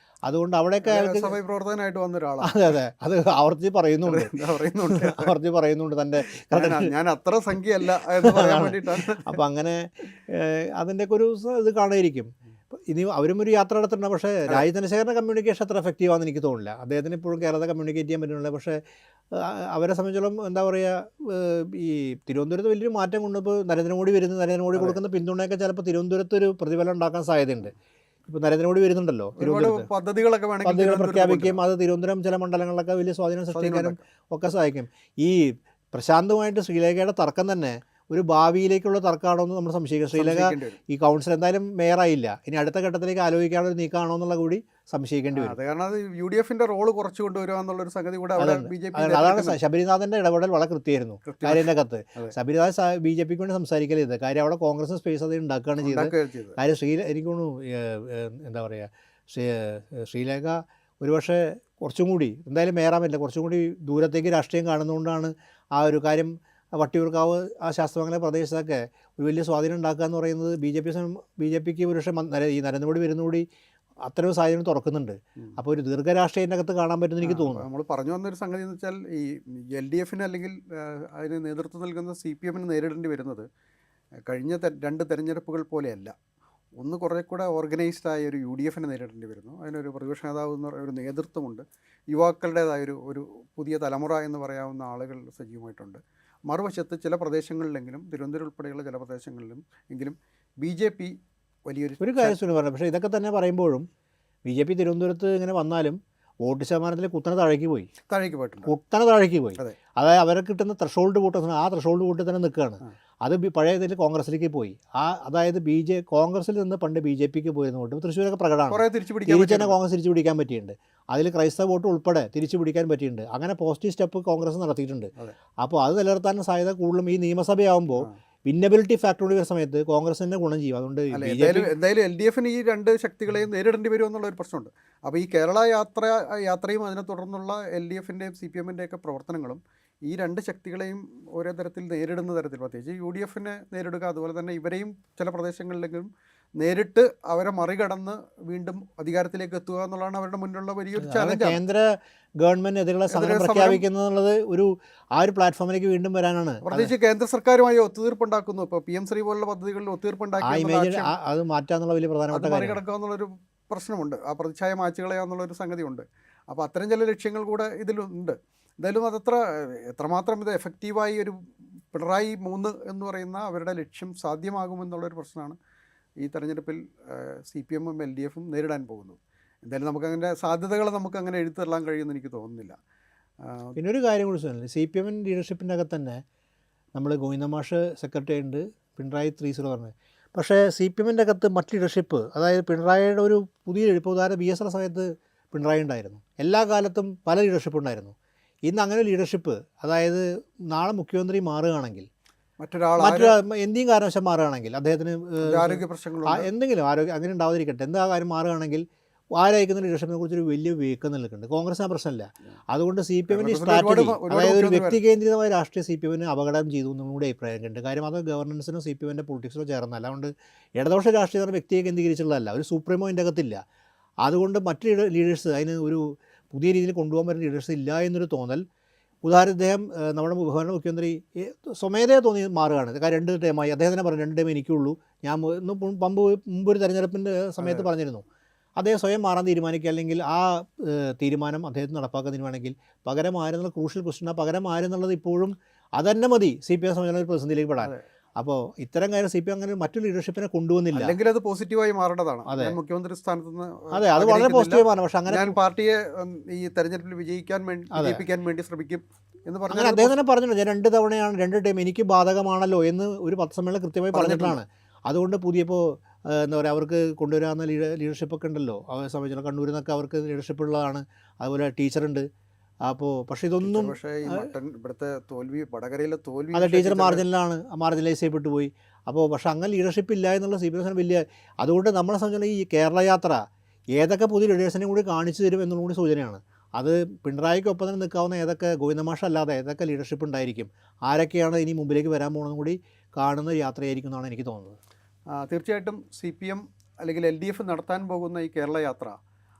അതുകൊണ്ട് അവിടെയൊക്കെ അയാൾക്ക് പ്രവർത്തകനായിട്ട് വന്ന ഒരാളാണ്. അതെ, അത് ആവർത്തി പറയുന്നുണ്ട് തൻ്റെ ഞാൻ അത്ര സംഖ്യയല്ല എന്ന് പറയാൻ വേണ്ടിയിട്ടാണ്. അപ്പം അങ്ങനെ അതിൻ്റെയൊക്കെ ഒരു ഇത് കാണുമായിരിക്കും. ഇനി അവരും ഒരു യാത്ര നടത്തുന്നുണ്ട്. പക്ഷേ രാജീവ് ചന്ദ്രശേഖരൻ്റെ കമ്മ്യൂണിക്കേഷൻ അത്ര എഫക്റ്റീവാണെന്ന് എനിക്ക് തോന്നില്ല. അദ്ദേഹത്തിന് ഇപ്പോഴും കേരളത്തെ കമ്മ്യൂണിക്കേറ്റ് ചെയ്യാൻ പറ്റുന്നില്ല. പക്ഷേ അവരെ സംബന്ധിച്ചോളം എന്താ പറയുക, ഈ തിരുവനന്തപുരത്ത് വലിയൊരു മാറ്റം കൊണ്ടിപ്പോൾ നരേന്ദ്രമോദി കൊടുക്കുന്ന പിന്തുണയൊക്കെ ചിലപ്പോൾ തിരുവനന്തപുരത്ത് ഒരു പ്രതിഫലം ഉണ്ടാക്കാൻ സാധ്യതയുണ്ട്. ഇപ്പോൾ നരേന്ദ്രമോദി വരുന്നുണ്ടല്ലോ, തിരുവനന്തപുരത്ത് പദ്ധതികൾ പ്രഖ്യാപിക്കുകയും അത് തിരുവനന്തപുരം ചില മണ്ഡലങ്ങളിലൊക്കെ വലിയ സ്വാധീനം സൃഷ്ടിക്കാനും ഒക്കെ സഹായിക്കും. ഈ പ്രശാന്തുമായിട്ട് ശ്രീലേഖയുടെ തർക്കം തന്നെ ഒരു ഭാവിയിലേക്കുള്ള തർക്കമാണോ എന്ന് നമ്മൾ സംശയിക്കും. ശ്രീലേഖ ഈ കൗൺസിൽ എന്തായാലും മേയറായില്ല, ഇനി അടുത്ത ഘട്ടത്തിലേക്ക് ആലോചിക്കാനുള്ള ഒരു നീക്കമാണോ എന്നുള്ള കൂടി സംശയിക്കേണ്ടി വരും. കാരണം അത് UDF-ന്റെ റോള് കുറച്ച് കൊണ്ടുവരിക എന്നുള്ളൊരു സംഗതി കൂടെ അതാണ് ശബരിനാഥന്റെ ഇടപെടൽ വളരെ കൃത്യമായിരുന്നു കാര്യൻ്റെ കത്ത്. ശബരിനാഥ് BJP-ക്ക് വേണ്ടി സംസാരിക്കരുത്, കാര്യം അവിടെ കോൺഗ്രസ് സ്പേസ് അത് ഉണ്ടാക്കുകയാണ് ചെയ്തത്. കാര്യം എനിക്ക് തോന്നുന്നു എന്താ പറയുക, ശ്രീലേഖ ഒരുപക്ഷെ കുറച്ചും കൂടി എന്തായാലും മേയറാൻ പറ്റില്ല, കുറച്ചും കൂടി ദൂരത്തേക്ക് രാഷ്ട്രീയം കാണുന്നതുകൊണ്ടാണ് ആ ഒരു കാര്യം വട്ടിയൂർക്കാവ് ആ ശാസ്ത്രമംഗല പ്രദേശത്തൊക്കെ ഒരു വലിയ സ്വാധീനം ഉണ്ടാക്കുക എന്ന് പറയുന്നത് BJP-ക്ക് ഒരുപക്ഷെ ഈ നരേന്ദ്രമോദി വരുന്നതോടി അത്തരം സാഹചര്യം തുറക്കുന്നുണ്ട്. അപ്പോൾ ഒരു ദീർഘരാഷ്ട്രീയത്തിൻ്റെ അകത്ത് കാണാൻ പറ്റുമെന്ന് എനിക്ക് തോന്നുന്നു. നമ്മൾ പറഞ്ഞു വന്നൊരു സംഗതി എന്ന് വെച്ചാൽ ഈ LDF-ന് അല്ലെങ്കിൽ അതിന് നേതൃത്വം നൽകുന്ന CPM-ന് നേരിടേണ്ടി വരുന്നത് കഴിഞ്ഞ 2 തെരഞ്ഞെടുപ്പുകൾ പോലെയല്ല. ഒന്ന് കുറേ കൂടെ ഓർഗനൈസ്ഡായ ഒരു UDF-നെ നേരിടേണ്ടി വരുന്നു. അതിനൊരു പ്രതിപക്ഷ നേതാവ് എന്ന് പറയുന്ന ഒരു നേതൃത്വമുണ്ട്. യുവാക്കളുടേതായൊരു പുതിയ തലമുറ എന്ന് പറയാവുന്ന ആളുകൾ സജീവമായിട്ടുണ്ട്. മറുവശത്ത് ചില പ്രദേശങ്ങളിലെങ്കിലും, തിരുവനന്തപുരം ഉൾപ്പെടെയുള്ള ചില പ്രദേശങ്ങളിലും എങ്കിലും BJP വലിയൊരു കാര്യം പറഞ്ഞു. പക്ഷേ ഇതൊക്കെ തന്നെ പറയുമ്പോഴും BJP തിരുവനന്തപുരത്ത് ഇങ്ങനെ വന്നാലും വോട്ട് ശതമാനത്തിൽ കുത്തനെ താഴേക്ക് പോയി. അതായത് അവരെ കിട്ടുന്ന ത്രഷോൾഡ് വോട്ട്, ആ ത്രഷോൾഡ് വോട്ട് തന്നെ നിൽക്കുകയാണ്. അത് പഴയ ഇതിൽ കോൺഗ്രസിലേക്ക് പോയി. അതായത് കോൺഗ്രസിൽ നിന്ന് പണ്ട് BJP-ക്ക് പോയിരുന്ന വോട്ട് തൃശ്ശൂരൊക്കെ പ്രകടമാണ്. തിരിച്ച് കോൺഗ്രസ് തിരിച്ചു പിടിക്കാൻ പറ്റിയിട്ടുണ്ട്. അതിൽ ക്രൈസ്തവ വോട്ട് ഉൾപ്പെടെ തിരിച്ചു പിടിക്കാൻ പറ്റിയിട്ടുണ്ട്. അങ്ങനെ പോസിറ്റീവ് സ്റ്റെപ്പ് കോൺഗ്രസ് നടത്തിയിട്ടുണ്ട്. അപ്പോൾ അത് നിലനിർത്താൻ സാധ്യത കൂടുതലും ഈ നിയമസഭയാകുമ്പോൾ വിന്നബിലിറ്റി ഫാക്ടർ കൂടി വരുന്ന സമയത്ത് കോൺഗ്രസിന് ഗുണം ചെയ്യും. അതുകൊണ്ട് അല്ല, BJP എന്തായാലും LDF ഈ രണ്ട് ശക്തികളെയും നേരിടേണ്ടി വരും എന്നുള്ള ഒരു പ്രശ്നമുണ്ട്. അപ്പോൾ ഈ കേരള യാത്രയും അതിനെ തുടർന്നുള്ള LDFൻ്റെയും CPM-ൻ്റെയൊക്കെ പ്രവർത്തനങ്ങളും ഈ രണ്ട് ശക്തികളെയും ഓരോ തരത്തിൽ നേരിടുന്ന തരത്തിൽ, പ്രത്യേകിച്ച് UDF-നെ നേരിടുക, അതുപോലെ തന്നെ ഇവരെയും ചില പ്രദേശങ്ങളിലെങ്കിലും നേരിട്ട് അവരെ മറികടന്ന് വീണ്ടും അധികാരത്തിലേക്ക് എത്തുക എന്നുള്ളതാണ് അവരുടെ മുന്നിലുള്ള വലിയൊരു ചാലഞ്ചാണ്. കേന്ദ്ര ഗവൺമെൻറ്റിനെതിരെയുള്ള സമരം പ്രഖ്യാപിക്കുന്നത് എന്നുള്ളത് ആ ഒരു പ്ലാറ്റ്ഫോമിലേക്ക് വീണ്ടും വരാനാണ്. പ്രത്യേകിച്ച് കേന്ദ്ര സർക്കാരുമായി ഒത്തുതീർപ്പുണ്ടാക്കുന്നു. ഇപ്പോൾ PM ശ്രീ പോലുള്ള പദ്ധതികളിൽ ഒത്തുതീർപ്പുണ്ടാക്കി അത് മാറ്റാന്നുള്ള വലിയ പ്രധാനപ്പെട്ട മറികടക്കുക എന്നുള്ളൊരു പ്രശ്നമുണ്ട്. ആ പ്രതിച്ഛായ മാച്ചുകളയാന്നുള്ളൊരു സംഗതിയുണ്ട്. അപ്പോൾ അത്തരം ചില ലക്ഷ്യങ്ങൾ കൂടെ ഇതിലുണ്ട്. എന്തായാലും എത്രമാത്രം ഇത് എഫക്റ്റീവായി ഒരു പിണറായി 3 എന്ന് പറയുന്ന അവരുടെ ലക്ഷ്യം സാധ്യമാകുമെന്നുള്ളൊരു പ്രശ്നമാണ് ഈ തെരഞ്ഞെടുപ്പിൽ CPM-ഉം LDF-ഉം നേരിടാൻ പോകുന്നത്. എന്തായാലും നമുക്കതിൻ്റെ സാധ്യതകൾ നമുക്കങ്ങനെ എഴുത്തള്ളാൻ കഴിയുമെന്ന് എനിക്ക് തോന്നുന്നില്ല. പിന്നെ ഒരു കാര്യം കൂടി പറഞ്ഞില്ല, CPM ലീഡർഷിപ്പിൻ്റെ അകത്ത് തന്നെ നമ്മൾ ഗോവിന്ദമാഷ് സെക്രട്ടറി ഉണ്ട്, പിണറായി 3-0 പറഞ്ഞത്. പക്ഷേ CPM-ൻ്റെ അകത്ത് മറ്റ് ലീഡർഷിപ്പ്, അതായത് പിണറായിയുടെ ഒരു പുതിയ ഇപ്പോൾ ഉദാഹരണം BSR സമയത്ത് പിണറായി ഉണ്ടായിരുന്നു, എല്ലാ കാലത്തും പല ലീഡർഷിപ്പ് ഉണ്ടായിരുന്നു. ഇന്ന് അങ്ങനെ ലീഡർഷിപ്പ്, അതായത് നാളെ മുഖ്യമന്ത്രി മാറുകയാണെങ്കിൽ മറ്റൊരാൾ എന്തെങ്കിലും കാരണവശാൽ മാറുകയാണെങ്കിൽ അദ്ദേഹത്തിന് ആരോഗ്യ പ്രശ്നങ്ങൾ എന്തെങ്കിലും അങ്ങനെ ഉണ്ടാവാതിരിക്കട്ടെ, എന്താ കാര്യം മാറുകയാണെങ്കിൽ ആരായിരിക്കുന്ന ലീഡർഷിപ്പിനെ കുറിച്ചൊരു വലിയ വീക്കം നിൽക്കുന്നുണ്ട്. കോൺഗ്രസിന് ആ പ്രശ്നമില്ല. അതുകൊണ്ട് CPM-ൻ്റെ സ്ട്രാറ്റജി, അതായത് ഒരു വ്യക്തി കേന്ദ്രീകൃതമായ രാഷ്ട്രീയ CPM-നെ അപകടം ചെയ്തു എന്നും കൂടി അഭിപ്രായമുണ്ട്. കാര്യം അത് ഗവർണൻസിനോ CPM-ൻ്റെ പൊളിറ്റിക്സിനോ ചേർന്നല്ല. അതുകൊണ്ട് ഇടതുപക്ഷ രാഷ്ട്രീയം വ്യക്തിയെ കേന്ദ്രീകരിച്ചുള്ളതല്ല, ഒരു സുപ്രീമോ അതിൻ്റെ അകത്തില്ല. അതുകൊണ്ട് മറ്റ് ലീഡേഴ്സ് അതിന് ഒരു പുതിയ രീതിയിൽ കൊണ്ടുപോകാൻ പറ്റുന്ന ലീഡേഴ്സ് ഇല്ല എന്നൊരു തോന്നൽ. ഉദാഹരണം അദ്ദേഹം നമ്മുടെ ബഹുമാന മുഖ്യമന്ത്രി സ്വമേധയാ തോന്നി മാറുകയാണ്. കാര്യം 2 ടൈമായി അദ്ദേഹം തന്നെ പറഞ്ഞു 2 ടൈം എനിക്കുള്ളൂ. ഞാൻ മുമ്പ് ഒരു തെരഞ്ഞെടുപ്പിൻ്റെ സമയത്ത് പറഞ്ഞിരുന്നു, അദ്ദേഹം സ്വയം മാറാൻ തീരുമാനിക്കുക, അല്ലെങ്കിൽ ആ തീരുമാനം അദ്ദേഹത്തിന് നടപ്പാക്കാൻ തീരുമാനിക്കണമെങ്കിൽ പകരം ആരെന്നുള്ള ക്രൂഷ്യൽ ക്വസ്റ്റ്യൻ, ആ പകരം ആരെന്നുള്ളത് ഇപ്പോഴും അതന്നെ മതി CPM സംബന്ധിച്ച ഒരു പ്രതിസന്ധിയിലേക്ക് പെടാൻ. അപ്പോൾ ഇത്തരം കാര്യം CPM അങ്ങനെ മറ്റു ലീഡർഷിപ്പിനെ കൊണ്ടുവന്നില്ല. അല്ലെങ്കിൽ അത് പോസിറ്റീവായി മാറേണ്ടതാണ്. മുഖ്യമന്ത്രി സ്ഥാനത്ത് നിന്ന് അതെ, അത് വളരെ പോസിറ്റീവ് ആണ്. പക്ഷെ അങ്ങനെ ഞാൻ പാർട്ടിയെ ഈ തെരഞ്ഞെടുപ്പിൽ വിജയിപ്പിക്കാൻ വേണ്ടി ശ്രമിക്കും എന്ന് പറഞ്ഞു. അങ്ങനെ അദ്ദേഹം തന്നെ പറഞ്ഞിട്ടുണ്ട്, ഞാൻ 2 തവണയാണ് 2 ടൈം എനിക്ക് ബാധകമാണല്ലോ എന്ന് ഒരു പത്രസമ്മേളനം കൃത്യമായി പറഞ്ഞിട്ടാണ്. അതുകൊണ്ട് പുതിയപ്പോൾ എന്താ പറയുക, അവർക്ക് കൊണ്ടുവരാവുന്ന ലീഡർഷിപ്പൊക്കെ ഉണ്ടല്ലോ, അവരെ സംബന്ധിച്ചുള്ള കണ്ണൂരിൽ നിന്നൊക്കെ അവർക്ക് ലീഡർഷിപ്പ് ഉള്ളതാണ്. അതുപോലെ ടീച്ചറുണ്ട്. അപ്പോൾ പക്ഷേ ഇതൊന്നും ഇവിടുത്തെ തോൽവി, വടകരയിലെ തോൽവി, അതെ, ടീച്ചർ മാർജിനലൈസ് ചെയ്യപ്പെട്ടു പോയി. അപ്പോൾ പക്ഷേ അങ്ങനെ ലീഡർഷിപ്പ് ഇല്ല എന്നുള്ള CPM വലിയ. അതുകൊണ്ട് നമ്മളെ സംബന്ധിച്ചുള്ള ഈ കേരള യാത്ര ഏതൊക്കെ പുതിയ ലീഡേഴ്സിനെ കൂടി കാണിച്ചു തരും എന്നുള്ള കൂടി സൂചനയാണ്. അത് പിണറായിക്കൊപ്പം തന്നെ നിൽക്കാവുന്ന ഏതൊക്കെ ഗോവിന്ദമാഷ അല്ലാതെ ഏതൊക്കെ ലീഡർഷിപ്പ് ഉണ്ടായിരിക്കും, ആരൊക്കെയാണ് ഇനി മുമ്പിലേക്ക് വരാൻ പോകുന്നതും കൂടി കാണുന്ന യാത്രയായിരിക്കും എന്നാണ് എനിക്ക് തോന്നുന്നത്. തീർച്ചയായിട്ടും CPM അല്ലെങ്കിൽ LDF നടത്താൻ പോകുന്ന ഈ കേരള യാത്ര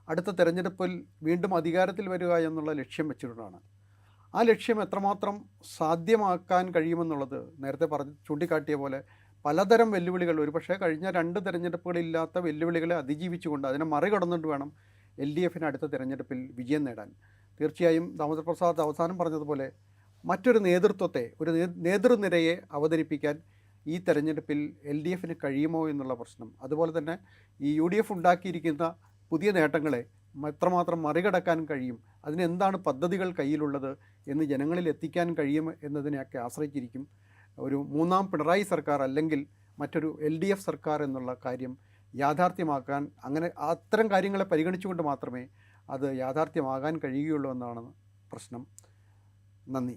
അടുത്ത തെരഞ്ഞെടുപ്പിൽ വീണ്ടും അധികാരത്തിൽ വരിക എന്നുള്ള ലക്ഷ്യം വെച്ചിട്ടാണ്. ആ ലക്ഷ്യം എത്രമാത്രം സാധ്യമാക്കാൻ കഴിയുമെന്നുള്ളത് നേരത്തെ ചൂണ്ടിക്കാട്ടിയ പോലെ പലതരം വെല്ലുവിളികൾ, ഒരുപക്ഷെ കഴിഞ്ഞ 2 തെരഞ്ഞെടുപ്പുകളില്ലാത്ത വെല്ലുവിളികളെ അതിജീവിച്ചുകൊണ്ട് അതിനെ മറികടന്നിട്ട് വേണം LDF-ന് അടുത്ത തെരഞ്ഞെടുപ്പിൽ വിജയം നേടാൻ. തീർച്ചയായും ദാമോദർ പ്രസാദ് അവസാനം പറഞ്ഞതുപോലെ മറ്റൊരു നേതൃത്വത്തെ, ഒരു നേതൃനിരയെ അവതരിപ്പിക്കാൻ ഈ തെരഞ്ഞെടുപ്പിൽ LDF-ന് കഴിയുമോ എന്നുള്ള പ്രശ്നം, അതുപോലെ തന്നെ ഈ UDF ഉണ്ടാക്കിയിരിക്കുന്ന പുതിയ നേട്ടങ്ങളെ എത്രമാത്രം മറികടക്കാൻ കഴിയും, അതിനെന്താണ് പദ്ധതികൾ കയ്യിലുള്ളത് എന്ന് ജനങ്ങളിൽ എത്തിക്കാൻ കഴിയും എന്നതിനെയൊക്കെ ആശ്രയിച്ചിരിക്കും ഒരു 3ാം പിണറായി സർക്കാർ അല്ലെങ്കിൽ മറ്റൊരു LDF സർക്കാർ എന്നുള്ള കാര്യം യാഥാർത്ഥ്യമാക്കാൻ. അങ്ങനെ അത്തരം കാര്യങ്ങളെ പരിഗണിച്ചുകൊണ്ട് മാത്രമേ അത് യാഥാർത്ഥ്യമാകാൻ കഴിയുകയുള്ളൂ എന്നാണ് പ്രശ്നം. നന്ദി.